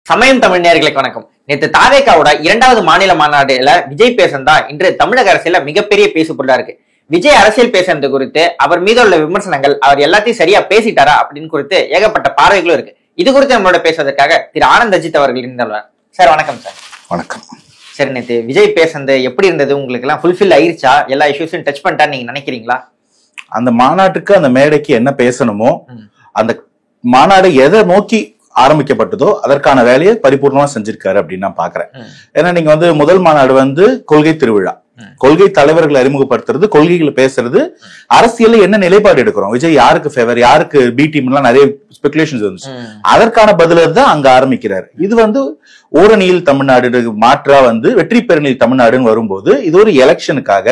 சமயம் தமிழ் நேயர்களுக்கு வணக்கம். நேற்று தாவேகாவோட 2வது மாநில மாநாடுல விஜய் பேசுனதா இன்று தமிழக அரசியல மிகப்பெரிய பேசு பொருளா இருக்கு. விஜய் அரசியல் பேசுறது குறித்து அவர் மீது உள்ள விமர்சனங்கள், அவர் எல்லாத்தையும் சரியா பேசிட்டாரா அப்படின்னு குறித்து ஏகப்பட்ட பார்வைகளும் இருக்கு. இது குறித்து நம்மளோட பேசுவதற்காக திரு ஆனந்த் அஜித் அவர்கள் இருந்தார். சார் வணக்கம். சார் வணக்கம். சரி, நேற்று விஜய் பேசுனது எப்படி இருந்தது? உங்களுக்கு எல்லாம் ஃபுல்ஃபில் ஆயிருச்சா? எல்லா இஷ்யூஸும் டச் பண்ணிட்டா நீங்க நினைக்கிறீங்களா? அந்த மாநாட்டுக்கு அந்த மேடைக்கு என்ன பேசணுமோ, அந்த மாநாடு எதை நோக்கி ஆரம்பிக்கப்பட்டதோ அதற்கான வேலையை பரிபூர்ணமா செஞ்சிருக்காரு அப்படின்னு நான் பாக்குறேன். ஏன்னா நீங்க முதல் மாநாடு கொள்கை திருவிழா, கொள்கை தலைவர்களை அறிமுகப்படுத்துறது, கொள்கைகளை பேசுறது, அரசியல் என்ன நிலைப்பாடு எடுக்கிறோம், விஜய் யாருக்கு ஃபேவர், யாருக்கு பி டீம் எல்லாம் நிறைய ஸ்பெகுலேஷன்ஸ் இருந்துச்சு. அதற்கான பதிலர் தான் அங்க ஆரம்பிக்கிறாரு. இது ஓரணியில் தமிழ்நாடு மாற்றா வெற்றி பெருநில் தமிழ்நாடுன்னு வரும்போது இது ஒரு எலெக்ஷனுக்காக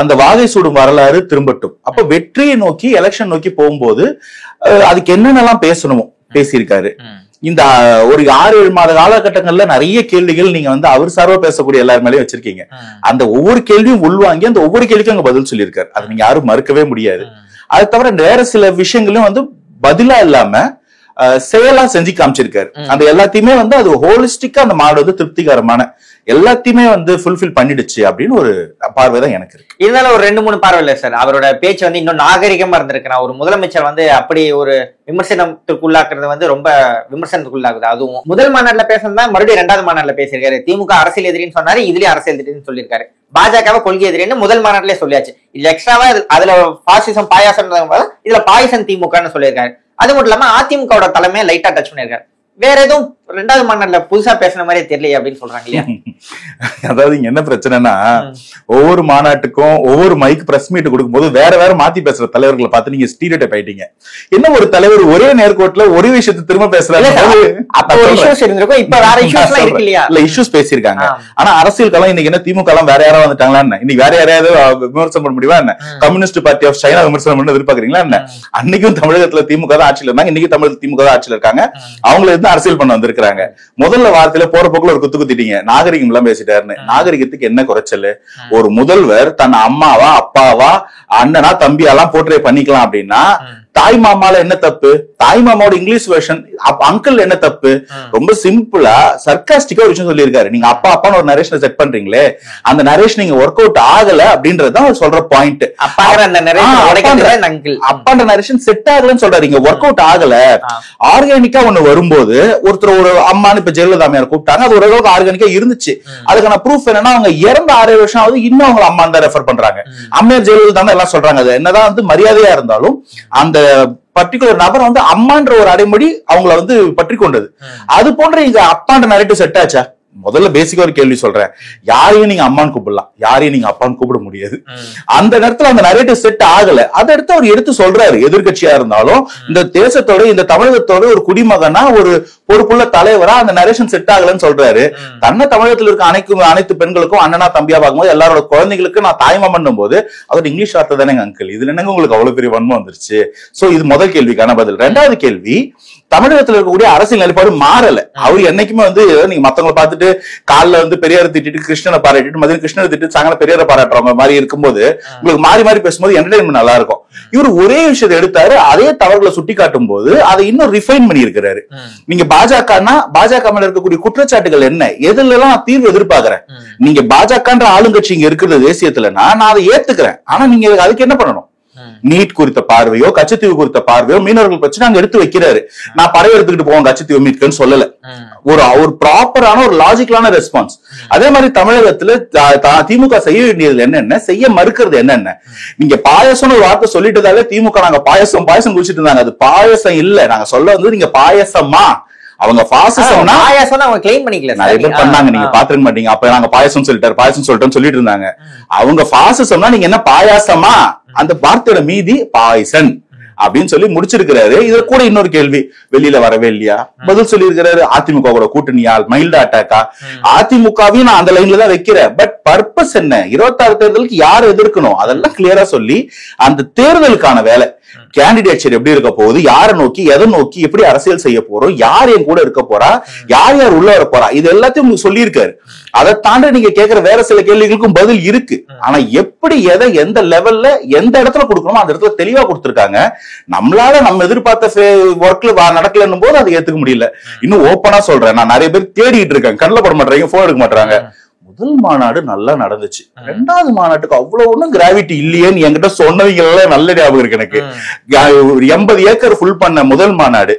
அந்த வாகை சூடும் வரலாறு திரும்பட்டும். அப்ப வெற்றியை நோக்கி எலெக்ஷன் நோக்கி போகும்போது அதுக்கு என்னென்னலாம் பேசணுமோ பேசியிருக்காரு. இந்த ஒரு 6-7 மாத காலகட்டங்கள்ல நிறைய கேள்விகள் நீங்க அவர் சார்பா பேசக்கூடிய எல்லார் மேலேயும் வச்சிருக்கீங்க. அந்த ஒவ்வொரு கேள்வியும் உள்வாங்கி அந்த ஒவ்வொரு கேள்விக்கும் அங்க பதில் சொல்லியிருக்காரு. அதை நீங்க யாரும் மறுக்கவே முடியாது. அது தவிர வேற சில விஷயங்களும் பதிலா இல்லாம செயலா செஞ்சு காமிச்சிருக்காரு. அந்த எல்லாத்தையுமே அது ஹோலிஸ்டிக்கா அந்த மாடு திருப்திகரமான எல்லாத்தையுமே ஃபுல்ஃபில் பண்ணிடுச்சு அப்படின்னு ஒரு பார்வைதான் எனக்கு இருக்கு. இருந்தாலும் ஒரு 2-3 பார்வை இல்லை சார். அவரோட பேச்சு இன்னும் நாகரிகமா இருந்திருக்கிறார். ஒரு முதலமைச்சர் அப்படி ஒரு விமர்சனத்துக்குள்ளாக்குறது ரொம்ப விமர்சனத்துக்குள்ளாகுது. அதுவும் முதல் மாநாட்டுல பேசுறதா மறுபடியும் 2வது மாநாட்டுல பேசியிருக்காரு. திமுக அரசியல் எதிரின்னு சொன்னாரு, இதுலயும் அரசியல் எதிரின்னு சொல்லியிருக்காரு. பாஜகவை கொள்கை எதிரின்னு முதல் மாநாட்டிலே சொல்லியாச்சு. இதுல எக்ஸ்ட்ராவா அதுல பாசிசம் பாயாசம் இதுல பாயசம் திமுகன்னு சொல்லியிருக்காரு. அது மட்டும் இல்லாம அதிமுகவோட தலைமையை லைட்டா டச் பண்ணிருக்காரு. வேற எதுவும் 2வது மாநாட்டுல புதுசா பேசுன மாதிரியே தெரியலையே அப்படின்னு சொல்றாங்க இல்லையா? அதாவது இங்க என்ன பிரச்சனைனா, ஒவ்வொரு மாநாட்டுக்கும் ஒவ்வொரு மைக் பிரஸ் மீட் கொடுக்கும்போது வேற வேற மாத்தி பேசுற தலைவர்களை பார்த்து நீங்க ஸ்டீரியோடைப் ஆயிட்டீங்க. என்ன ஒரு தலைவர் ஒரே நேர்கோட்டுல ஒரே விஷயத்தை திரும்ப பேசுறாரு. இஷ்யூஸ் பேசியிருக்காங்க. ஆனா அரசியல் களம் இன்னைக்கு என்ன, திமுக எல்லாம் வேற யாராவது வந்துட்டாங்களா என்ன? இன்னைக்கு வேற யாரையாவது விமர்சனம் பண்ண முடியுமா என்ன? கம்யூனிஸ்ட் பார்ட்டி ஆஃப் சைனா விமர்சனம் பண்ண எதிர்பார்க்கறீங்களா என்ன? அன்னைக்கும் தமிழகத்துல திமுக தான் ஆட்சியில இருந்தாங்க, இன்னைக்கு தமிழக திமுக தான் ஆட்சியில இருக்காங்க. அவங்கள அரசியல் பண்ண வந்திருக்காங்க. முதல்ல வார்த்தையில போற போக்குல ஒரு குத்து குத்திட்டீங்க, நாகரிகம் எல்லாம் பேசிட்டாருன்னு. நாகரிகத்துக்கு என்ன குறைச்சல்? ஒரு முதல்வர் தன் அம்மாவா அப்பாவா அண்ணனா தம்பியெல்லாம் போர்ட்ரே பண்ணிக்கலாம் அப்படின்னா தாய் மாமால என்ன தப்பு? தாய் மாமாவோட இங்கிலீஷ் வெர்ஷன் அங்கிள் என்ன தப்பு? ரொம்ப சிம்பிளா சர்காஸ்டிக்கா ஒரு விஷயம் சொல்லியிருக்காரு. நீங்க அப்பா அப்பான்னு ஒரு நரேஷனை செட் பண்றீங்களே, அந்த நரேஷன் நீங்க ஒர்க் அவுட் ஆகல அப்படின்றதான் அவர் சொல்ற பாயிண்ட். அப்பான்ற நரேஷன் செட் ஆகலன்னு சொல்றாரு, இங்க ஒர்க் அவுட் ஆகல. ஆர்கானிக்கா ஒண்ணு வரும்போது ஒருத்தர் ஒரு அம்மான்னு இப்ப ஜெயலலிதா அம்மையார் கூப்பிட்டாங்க, அது ஓரளவுக்கு ஆர்கானிக்கா இருந்துச்சு. அதுக்கான ப்ரூஃப் என்னன்னா, அவங்க இறந்த 6 வருஷம் ஆகுது, இன்னும் அவங்க அம்மா தான் ரெஃபர் பண்றாங்க. அம்மையார் ஜெயலலிதா தான் எல்லாம் சொல்றாங்க. அது என்னதான் மரியாதையா இருந்தாலும் அந்த பர்டிகுலர் நபர் அம்மான்ற ஒரு அடைமொழி அவங்கள பற்றி கொண்டது. அது போன்ற இங்க அப்பான்ற நரேட்டிவ் செட் ஆச்சா? முதல்ல பேசிக்கா ஒரு கேள்வி சொல்றேன். யாரையும் நீங்க அம்மான்னு கூப்பிடலாம், யாரையும் நீங்க அப்பான்னு கூப்பிட முடியாது. அந்த நேரத்துல அந்த நரேட்டிவ் செட் ஆகல. அதை அவர் எடுத்து சொல்றாரு. எதிர்கட்சியா இருந்தாலும் இந்த தேசத்தோட இந்த தமிழகத்தோட ஒரு குடிமகனா ஒரு பொறுப்புள்ள தலைவரா அந்த நரேஷன் செட் ஆகலன்னு சொல்றாரு. தன்னை தமிழகத்தில் இருக்க அனைத்து பெண்களுக்கும் அண்ணனா தம்பியா பார்க்கும்போது எல்லாரோட குழந்தைகளுக்கு நான் தாய்மாமன்னும் போது அவர் இங்கிலீஷ் வார்த்தை தானே அங்கிள், இதுல என்னங்க உங்களுக்கு அவ்வளவு பெரிய வன்மம் வந்துருச்சு? சோ இது முதல் கேள்விக்கான பதில். 2வது கேள்வி, தமிழகத்தில் இருக்கக்கூடிய அரசியல் நிலைப்பாடு மாறல. அவர் என்னைக்குமே நீங்க மத்தவங்களை பார்த்துட்டு காலில் பெரியாரை திட்டிட்டு கிருஷ்ணனை பாராட்டிட்டு மதியம் கிருஷ்ணனை திட்டு சாயங்காலம் பெரியாரை பாராட்டுறவங்க மாதிரி இருக்கும்போது உங்களுக்கு மாறி மாறி பேசும்போது என்டர்டைன்மெண்ட் நல்லா இருக்கும். இவர் ஒரே விஷயத்தை எடுத்தாரு, அதே தவறுகளை சுட்டி காட்டும் போது அதை இன்னும் ரிஃபைன் பண்ணி இருக்கிறாரு. நீங்க பாஜக மேல இருக்கக்கூடிய குற்றச்சாட்டுகள் என்ன, எதுல எல்லாம் தீர்வு எதிர்பார்க்கிறேன். நீங்க பாஜகன்ற ஆளுங்கட்சி இங்க இருக்கிறது தேசியத்துலன்னா நான் அதை ஏத்துக்கிறேன். ஆனா நீங்க அதுக்கு என்ன பண்ணணும்? நீட் குறித்த பார்வையோ கச்சத்தீவு குறித்த பார்வையோ மீனவர்கள் பிரச்சனை அங்க எடுத்து வைக்கிறாரு. நான் படை எடுத்துக்கிட்டு போவோம் கச்சத்தீவு மீட்கன்னு சொல்லல. ஒரு ப்ராப்பரான ஒரு லாஜிக்கலான ரெஸ்பான்ஸ். அதே மாதிரி தமிழகத்துல திமுக செய்ய வேண்டியது என்னென்ன, செய்ய மறுக்கிறது என்னென்ன. நீங்க பாயசம்னு ஒரு வார்த்தை சொல்லிட்டதாலே திமுக நாங்க பாயசம் குடிச்சிட்டு இருந்தாங்க. அது பாயசம் இல்ல, நாங்க சொல்ல நீங்க பாயசமா. அவங்க பாசிசம்னா அவங்க கிளைம் பண்ணிக்கல, நிறைய பேர் பண்ணாங்க, நீங்க பாத்துக்க மாட்டீங்க. அப்ப நாங்க பாயசம் சொல்லிட்டோம்னு சொல்லிட்டு இருந்தாங்க. அவங்க பாசிசம்னா நீங்க என்ன பாயாசமா? அந்த வார்த்தையோட மீதி பாய்சன் அப்படின்னு சொல்லி முடிச்சிருக்கிறாரு. இதுல கூட இன்னொரு கேள்வி, வெளியில வரவே இல்லையா? பதில் சொல்லி இருக்கிறாரு. அதிமுக கூட கூட்டணியால் மைல்டு அட்டாக்கா? அதிமுகவையும் நான் அந்த லைன்ல தான் வைக்கிறேன். பட் பர்பஸ் என்ன? 26 தேர்தலுக்கு யார் எதிர்க்கணும் அதெல்லாம் கிளியரா சொல்லி அந்த தேர்தலுக்கான வேலை கேண்டிடேட்ஷிப் எப்படி இருக்க போகுது, யாரை நோக்கி எதை நோக்கி எப்படி அரசியல் செய்ய போறோம், யார் என் கூட இருக்க போறா, யார் யார் உள்ள வர போறா, இது எல்லாத்தையும் உங்களுக்கு சொல்லியிருக்காரு. அதை தாண்டி நீங்க கேட்கிற வேற சில கேள்விகளுக்கும் பதில் இருக்கு. ஆனா எப்படி எதை எந்த லெவல்ல எந்த இடத்துல கொடுக்கணுமோ அந்த இடத்துல தெளிவா கொடுத்திருக்காங்க. நம்மளால நம்ம எதிர்பார்த்த ஒர்க்ல நடக்கலன்னும் போது அதை ஏத்துக்க முடியல. இன்னும் ஓப்பனா சொல்றேன், நான் நிறைய பேர் தேடிட்டு இருக்கேன், கண்ணில் பட மாட்டாங்க, போன் எடுக்க மாட்டாங்க. முதல் மாநாடு நல்லா நடந்துச்சு, ரெண்டாவது மாநாட்டுக்கு அவ்வளவு ஒண்ணும் கிராவிட்டி இல்லையேன்னு என்கிட்ட சொன்னவங்க எல்லாம் நல்ல ஞாபகம் இருக்கு எனக்கு. 80 ஏக்கர் ஃபுல் பண்ண முதல் மாநாடு,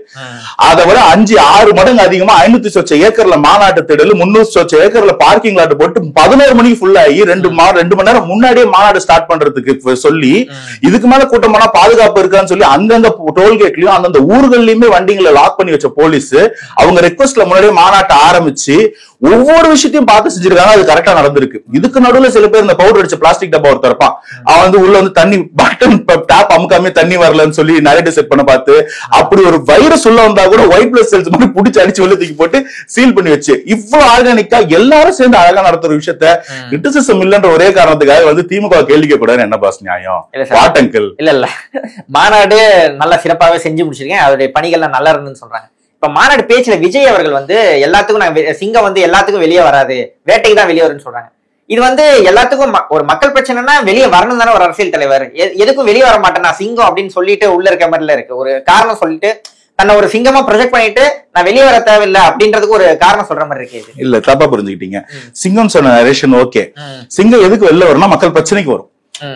அதை விட 5-6 மடங்கு அதிகமா 500 சொச்ச ஏக்கர்ல மாநாட்டு திடல், 300 சொச்ச ஏக்கர்ல பார்க்கிங் லாட் போட்டு 11 மணிக்கு ஃபுல் ஆகி 2 மணி நேரம் முன்னாடியே மாநாடு ஸ்டார்ட் பண்றதுக்கு சொல்லி, இதுக்கு மேல கூட்டமான பாதுகாப்பு இருக்கான்னு சொல்லி அந்தந்த டோல்கேட்லயும் அந்தந்த ஊர்கள்லயுமே வண்டிங்களை லாக் பண்ணி வச்ச போலீஸ் அவங்க ரெக்வஸ்ட்ல முன்னாடியே மாநாட்டை ஆரம்பிச்சு ஒவ்வொரு விஷயத்தையும் பார்த்து செஞ்சிருக்காங்க. அது கரெக்டா நடந்திருக்கு. இதுக்கு நடுவுல சில பேர் இந்த பவுடர் அடிச்ச பிளாஸ்டிக் டப்பா ஒருத்தர் இருப்பான், அவன் வந்து உள்ள வந்து தண்ணி பட்டன் டேப் அமுக்காமே தண்ணி வரலன்னு சொல்லி நிறைய செட் பண்ண பார்த்து, அப்படி ஒரு வைரஸ் உள்ள வந்தா கூட ஒயிட் பிளட் செல்ஸ் மட்டும் பிடிச்சி அடிச்சு வெளில தூக்கி போட்டு சீல் பண்ணி வச்சு இவ்வளவு ஆர்கானிக்கா எல்லாரும் சேர்ந்து அழகா நடத்துற விஷயத்த கிரிட்டிசிசம் இல்லன்ற ஒரே காரணத்துக்காக வந்து திமுக கேள்வி கேட்கக்கூடாது. என்ன பாஸ் நியாயம்? வாட்டங்கள் இல்ல மாநாடு நல்லா சிறப்பாகவே செஞ்சு முடிச்சிருக்கேன், அதோடைய பணிகள் நல்லா இருந்துன்னு சொல்றாங்க. இப்ப மாநாடு பேச்சுல விஜய் அவர்கள் வந்து எல்லாத்துக்கும் சிங்கம் வந்து எல்லாத்துக்கும் வெளியே வராது, வேட்டைக்கு தான் வெளியே வரும்னு சொல்றாங்க. இது வந்து எல்லாத்துக்கும் ஒரு மக்கள் பிரச்சனைனா வெளியே வரணும் தானே ஒரு அரசியல் தலைவர், எதுக்கும் வெளியே வர மாட்டேன் நான் சிங்கம் அப்படின்னு சொல்லிட்டு உள்ள இருக்க மாதிரில இருக்கு. ஒரு காரணம் சொல்லிட்டு தன்னை ஒரு சிங்கமா ப்ரொஜெக்ட் பண்ணிட்டு நான் வெளியே வர தேவையில்லை அப்படின்றதுக்கு ஒரு காரணம் சொல்ற மாதிரி இருக்கு. இல்ல தப்பா புரிஞ்சுக்கிட்டீங்க. சிங்கம் சொன்ன நரேஷன் ஓகே, சிங்கம் எதுக்கு வெளில வரும்னா மக்கள் பிரச்சனைக்கு வரும்.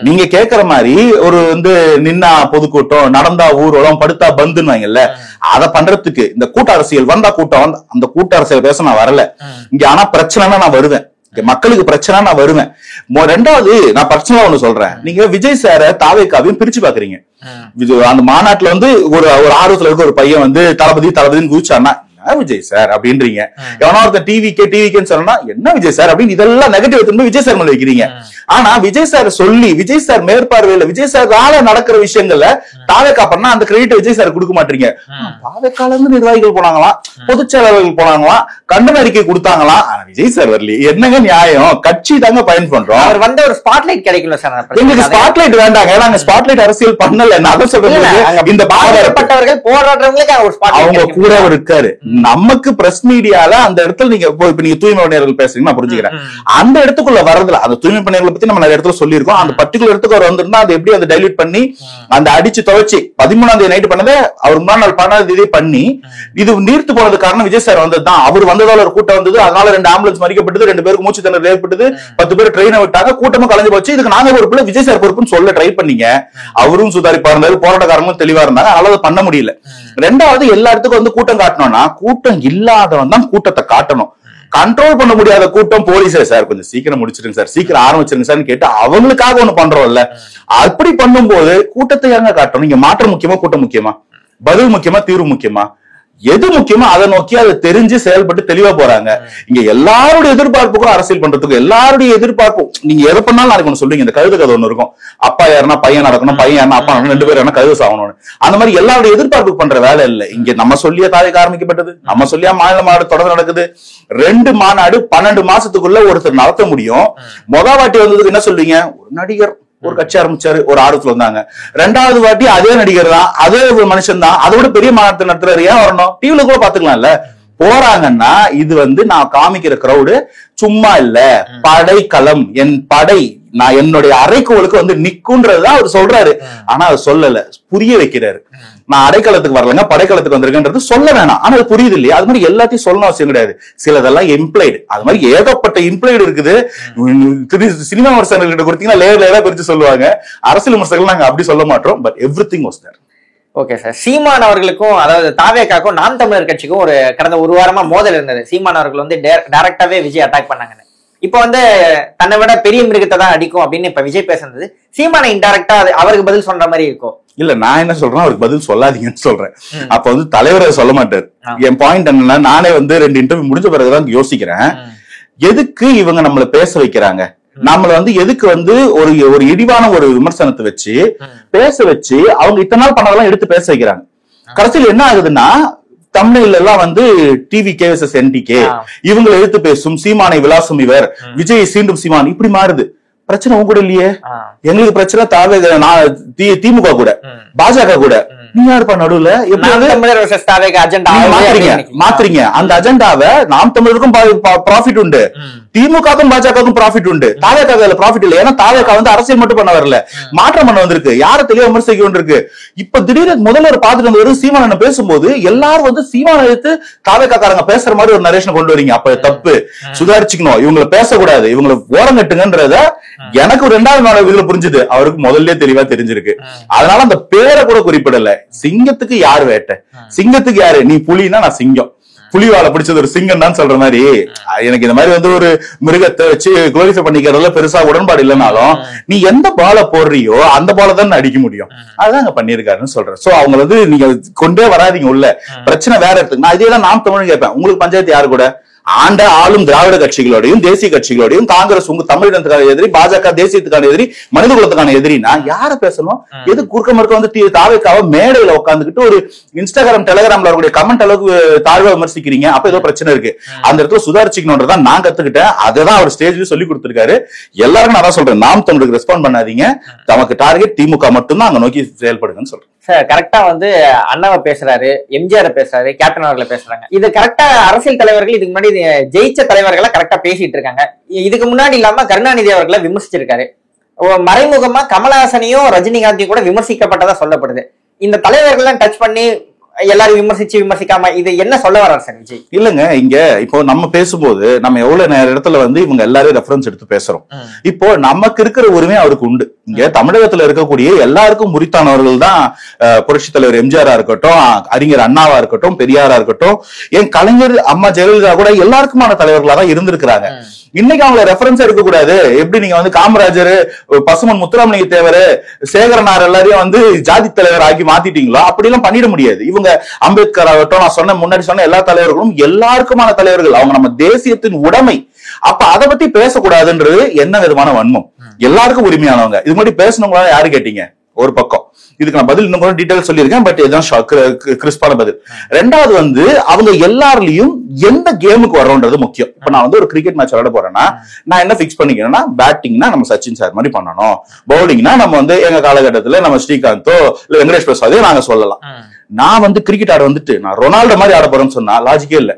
நீங்க கேக்குற மாதிரி ஒரு வந்து நின்னா பொதுக்கூட்டம், நடந்தா ஊர்வலம், படுத்தா பந்துன்னு அதை பண்றதுக்கு இந்த கூட்ட அரசியல் வந்தா கூட்டம் அந்த கூட்ட அரசியல் பேச நான் வரல இங்க. ஆனா பிரச்சனைனா நான் வருவேன், மக்களுக்கு பிரச்சனை நான் வருவேன். ரெண்டாவது நான் பிரச்சனை ஒண்ணு சொல்றேன், நீங்க விஜய் சார தாவேக்காவையும் பிரிச்சு பாக்குறீங்க. அந்த மாநாட்டுல வந்து ஒரு ஆர்வத்துல இருக்க ஒரு பையன் வந்து தளபதின்னு குதிச்சான்னா விஜய் சார் அப்படின்றீங்க, எவனா ஒருத்தர் டிவிக்கேன்னு சொன்னா என்ன விஜய் சார் அப்படின்னு இதெல்லாம் நெகட்டிவ் திரும்ப விஜய் சார் மேல வைக்கிறீங்க. ஆனா விஜய் சார் சொல்லி விஜய் சார் மேற்பார்வையில விஜய் சார் நடக்கிற விஷயங்கள்ல தாவேக்கா பண்ணா அந்த கிரெடிட் விஜய் சார் கொடுக்க மாட்டீங்க. தாவேக்கால இருந்து நிர்வாகிகள் போனாங்களாம், பொதுச் செயலாளர்கள் போனாங்களாம், கண்டன அறிக்கை கொடுத்தாங்களாம், விஜய் சார் வரல. என்னங்க நியாயம்? கட்சி தாங்க பயன் பண்றோம். அவர் வந்து ஒரு ஸ்பாட்லைட் கிடைக்கல சார். எங்களுக்கு ஸ்பாட்லைட் வேண்டாங்க, நாங்க ஸ்பாட்லைட் அரசியல் பண்ணல. நான் சொல்றேன், இந்த பாதிக்கப்பட்டவர்கள் போராடுறவங்களுக்கு அவங்க கூட இருக்காரு. நமக்கு பிரஸ் மீடியால அந்த இடத்துல நீங்க இப்ப நீங்க தூய்மை பணியாளர்கள் பேசுறீங்க, நான் புரிஞ்சுக்கிறேன். அந்த இடத்துக்குள்ள வரதுல அந்த தூய்மை பணியாளர்களை பத்தி நம்ம நிறைய இடத்துல சொல்லியிருக்கோம். அந்த பர்டிகுலர் இடத்துக்கு அவர் வந்திருந்தா அதை எப்படி அந்த டைல்யூட் பண்ணி அந்த அடிச்சு துவைச்சு 13ஆம் தேதி நைட் பண்ணதை அவர் முன்னாள் நாள் 12ஆம் தேதி பண்ணி இது நீர்த்து போனது காரணம் விஜய் சார் வந்ததுதான். அவர் வந்ததால ஒரு கூட்டம் வந்தது, அதனால 2 ஆம்புலன்ஸ் மறிக்கப்பட்டது, 2 பேருக்கு மூச்சு திணறல் ஏற்பட்டது, 10 பேர் ட்ரெயினை விட்டாங்க, கூட்டமும் கலைஞ்சு போச்சு. இதுக்கு நாங்க பொறுப்புல விஜய் சார் பொறுப்புன்னு சொல்ல ட்ரை பண்ணீங்க. அவரும் சுதாரிப்பா இருந்தாரு, போராட்டக்காரங்களும் தெளிவா இருந்தாங்க, அதனால அதை பண்ண முடியல. ரெண்டாவது எல்லா இடத்துக்கும் வந்து கூட்டம் காட்டணும்னா கூட்டம் இல்லாதவன் தான் கூட்டத்தை காட்டணும். கண்ட்ரோல் பண்ண முடியாத கூட்டம் போலீஸே சார் கொஞ்சம் சீக்கிரம் முடிச்சிருங்க சார், சீக்கிரம் ஆரம்பிச்சிருங்க சார் கேட்டு அவங்களுக்காக ஒண்ணு பண்றோம்ல. அப்படி பண்ணும்போது கூட்டத்தை எங்க காட்டணும்? இங்க மாற்றம் முக்கியமா கூட்டம் முக்கியமா? பதில் முக்கியமா தீர்வு முக்கியமா? எது முக்கியமா அதை நோக்கி அதை தெரிஞ்சு செயல்பட்டு தெளிவா போறாங்க. இங்க எல்லாருடைய எதிர்பார்ப்புக்கும் அரசியல் பண்றதுக்கும் எல்லாருடைய எதிர்பார்ப்பும் நீங்க எதை பண்ணாலும் நாளைக்கு ஒண்ணு சொல்றீங்க. இந்த கழுத கதை ஒண்ணு இருக்கும், அப்பா யாருன்னா பையன் நடக்கணும், பையன் யாருன்னா அப்பா நடக்கணும், 2 பேர் யாருன்னா கழுத சாகணும்னு. அந்த மாதிரி எல்லாருடைய எதிர்பார்ப்பு பண்ற வேலை இல்லை. இங்க நம்ம சொல்லிய தாய்க்கு ஆரம்பிக்கப்பட்டது, நம்ம சொல்லியா மாநில மாநாடு தொடர்ந்து நடக்குது. 2 மாநாடு 12 மாசத்துக்குள்ள ஒருத்தர் நடத்த முடியும். வாட்டி வந்ததுக்கு என்ன சொல்றீங்க? ஒரு நடிகர் ஒரு கட்சி ஆரம்பிச்சாரு, ஒரு ஆர்வத்துல வந்தாங்க. 2வது வாட்டி அதே நடிகர் தான், அதே மனுஷன் தான், அதை விட பெரிய மாநாட்டை நடத்துறாரு. ஏன் வரணும்? டிவில கூட பாத்துக்கலாம்ல. போறாங்கன்னா இது வந்து நான் காமிக்கிற கிரௌடு சும்மா இல்ல, படைக்களம், என் படை, நான் என்னுடைய அறைக்கோளுக்கு வந்து நிக்குன்றதுதான் அவர் சொல்றாரு. ஆனா அவர் சொல்லல, புரிய வைக்கிறாரு. நான் அடைக்கலத்துக்கு வரலங்க, படைக்கலத்துக்கு வந்திருக்கேன்றது சொல்ல வேணாம். ஆனா அது புரியுது இல்லையா? அது மாதிரி எல்லாத்தையும் சொல்லணும் அவசியம் கிடையாது. சிலதெல்லாம் இம்ப்ளைடு, அது மாதிரி ஏகப்பட்ட இம்ப்ளைடு இருக்குது. சினிமா விமர்சகர்கள் கிட்ட கொடுத்தீங்கன்னா லேயரா பிரிச்சு சொல்லுவாங்க. அரசியல் விமர்சகர்கள் நாங்க அப்படி சொல்ல மாட்டோம். But everything was there. Okay sir. Seeman அவர்களுக்கும் அதாவது தாவேக்காக்கும் நாம் தமிழர் கட்சிக்கும் ஒரு கடந்த 1 வாரமா மோதல் இருந்தது. சீமான் அவர்கள் வந்து டைரக்டாவே விஜய் அட்டாக் பண்ணாங்க. இப்ப வந்து தன்னை விட பெரிய மிருகத்தை தான் அடிக்கும் அப்படின்னு இப்ப விஜய் பேசுறது, சீமானை இன்டைரக்டா அவருக்கு பதில் சொல்ற மாதிரி இருக்கும். இல்ல நான் என்ன சொல்றேன், அவருக்கு பதில் சொல்லாதீங்கன்னு சொல்றேன். அப்ப வந்து தலைவரை சொல்ல மாட்டாரு. என் பாயிண்ட் என்னன்னா, நானே வந்து 2 இன்டர்வியூ முடிஞ்ச பிறகுதான் யோசிக்கிறேன், எதுக்கு இவங்க நம்மள பேச வைக்கிறாங்க, நம்மள வந்து எதுக்கு வந்து ஒரு இடிவான ஒரு விமர்சனத்தை வச்சு பேச வச்சு அவங்க இத்தனை நாள் பண்ணதெல்லாம் எடுத்து பேச வைக்கிறாங்க. கடைசியில் என்ன ஆகுதுன்னா, தமிழ்ல எல்லாம் வந்து டிவி கேஎஸ்எஸ் என்டிகே இவங்களை எடுத்து பேசும், சீமானை விலாசும் இவர், விஜய் சீண்டும் சீமான், இப்படி மாறுது. பிரச்சனை உங்க கூட இல்லையே. எங்களுக்கு பிரச்சனை திமுக கூட பாஜக கூட. நீ யாருப்பா நடுவுல? மாத்துறீங்க அந்த அஜெண்டாவை. நாம் தமிழருக்கும் ப்ராஃபிட் உண்டு, திமுகவுக்கும் பாஜகவுக்கும் ப்ராஃபிட் உண்டு, தாவேக்கால ப்ராஃபிட் இல்ல. ஏன்னா தாவேக்கா வந்து அரசியல் மட்டும் பண்ண வரல, மாற்றம் பண்ண வந்திருக்கு, யார தெளிவா விமர்சிக்க வேண்டியிருக்கு. இப்ப திடீர்னு முதல்வர் பாத்துட்டு வந்து சீமானன் பேசும்போது எல்லாரும் வந்து சீமான எடுத்து தாவேக்காரங்க பேசுற மாதிரி ஒரு நரேஷன் கொண்டு வரீங்க. அப்ப தப்பு, சுதாரிச்சுக்கணும், இவங்களை பேசக்கூடாது, இவங்களை ஓரம் கட்டுங்கன்றத எனக்கு ஒரு 2வது நாள் இதுல புரிஞ்சுது. அவருக்கு முதல்ல தெளிவா தெரிஞ்சிருக்கு. அதனால அந்த பேரை கூட குறிப்பிடல. சிங்கத்துக்கு யாரு வேட்டை, சிங்கத்துக்கு யாரு? நீ புலினா நான் சிங்கம், புலி வாழை பிடிச்சது ஒரு சிங்கம் தான் சொல்ற மாதிரி. எனக்கு இந்த மாதிரி வந்து ஒரு மிருகத்தை வச்சு குளோரிஃபை பண்ணிக்கிறதுல பெருசா உடன்பாடு இல்லைனாலும் நீ எந்த பாலை போடுறியோ அந்த பாலை தான் அடிக்க முடியும். அதுதான் அங்க பண்ணிருக்காருன்னு சொல்றேன். சோ அவங்க வந்து நீங்க கொண்டே வராதிங்க உள்ள, பிரச்சனை வேற இடத்துக்கு. நான் இதே தான் நாம் தமிழ் கேட்பேன். உங்களுக்கு பஞ்சாயத்து யாரு கூட? ஆண்ட ஆளும் திராவிட கட்சிகளோடையும் தேசிய கட்சிகளோடையும் காங்கிரஸ் உங்க தமிழினத்துக்கான எதிரி, பாஜக தேசியத்துக்கான எதிரி, மனித குலத்துக்கான எதிரினா யார பேசணும்? எது குறுக்க மறுக்க வந்து தாவேக்காவை மேடையில உட்காந்துக்கிட்டு ஒரு இன்ஸ்டாகிராம் டெலிகிராம்ல அவருடைய கமெண்ட் அளவுக்கு தாழ்வா விமர்சிக்கிறீங்க? அப்ப ஏதோ பிரச்சனை இருக்கு. அந்த இடத்துல சுதாரிச்சுக்கணும்ன்றதான் நான் கத்துக்கிட்டேன். அதான் அவர் ஸ்டேஜ்ல சொல்லி கொடுத்திருக்காரு. எல்லாரும் நான் தான் சொல்றேன், நாம் தமிழுக்கு ரெஸ்பாண்ட் பண்ணாதீங்க, தமக்கு டார்கெட் திமுக மட்டும்தான் அங்க நோக்கி செயல்படுங்கன்னு சொல்றேன். சார் கரெக்டா வந்து அண்ணாவை பேசுறாரு, எம்ஜிஆர் பேசுறாரு, கேப்டன் அவர்களை பேசுறாங்க. இது கரெக்டா அரசியல் தலைவர்கள் இதுக்கு முன்னாடி ஜெயிச்ச தலைவர்களை கரெக்டா பேசிட்டு இருக்காங்க. இதுக்கு முன்னாடி இல்லாம கருணாநிதி அவர்களை விமர்சிச்சிருக்காரு. மறைமுகமா கமலஹாசனையும் ரஜினிகாந்தையும் கூட விமர்சிக்கப்பட்டதா சொல்லப்படுது. இந்த தலைவர்கள் டச் பண்ணி எல்லாரும் விமர்சிக்காம இது என்ன சொல்ல வர்றாரு சார் விஜய்? இல்லங்க, இங்க இப்போ நம்ம பேசும்போது நம்ம எவ்வளவு இடத்துல வந்து இவங்க எல்லாரும் ரெஃபரன்ஸ் எடுத்து பேசுறோம். இப்போ நமக்கு இருக்கிற உரிமை அவருக்கு உண்டு. இங்க தமிழகத்துல இருக்கக்கூடிய எல்லாருக்கும் உரித்தானவர்கள் தான் புரட்சி தலைவர் எம்ஜிஆரா இருக்கட்டும், அறிஞர் அண்ணாவா இருக்கட்டும், பெரியாரா இருக்கட்டும், என் கலைஞர் அம்மா ஜெயலலிதா கூட எல்லாருக்குமான தலைவர்களா தான் இருந்திருக்கிறாங்க. இன்னைக்கு அவங்களை ரெஃபரன்ஸ் எடுக்க கூடாது. எப்படி நீங்க வந்து காமராஜர், பசுமன் முத்துராமலிங்க தேவர், சேகரனார் எல்லாரையும் வந்து ஜாதி தலைவர் ஆக்கி மாத்திட்டீங்களோ அப்படி எல்லாம் பண்ணிட முடியாது. இவங்க அம்பேத்கர் ஆகட்டும், நான் முன்னாடி சொன்ன எல்லா தலைவர்களும் எல்லாருக்குமான தலைவர்கள், அவங்க நம்ம தேசியத்தின் உடைமை. அப்ப அதை பத்தி பேசக்கூடாதுன்றது என்ன விதமான வன்மம்? எல்லாருக்கும் உரிமையானவங்க. இது மாதிரி பேசணுங்களா யாரு கேட்டீங்க? ஒரு பக்கம் இதுக்கு நான் பதில் இன்னும் கூட டீடைல் சொல்லியிருக்கேன். பட் இதுதான் கிறிஸ்பான பதில். 2வது வந்து அவங்க எல்லாருலயும் எந்த கேமுக்கு வர்றோன்றது முக்கியம். இப்ப நான் வந்து ஒரு கிரிக்கெட் மேட்ச் விளையாட போறேன்னா நான் என்ன பிக்ஸ் பண்ணிக்கிறேன்னா, பேட்டிங்னா நம்ம சச்சின் சார் மாதிரி பண்ணணும், பவுலிங்னா நம்ம வந்து எங்க காலகட்டத்துல நம்ம ஸ்ரீகாந்தோ இல்ல வெங்கடேஷ் பிரசாதையோ நாங்க சொல்லலாம். நான் வந்து கிரிக்கெட் ஆட வந்துட்டு நான் ரொனால்டோ மாதிரி ஆட போறேன்னு சொன்னா லாஜிக்கே இல்ல.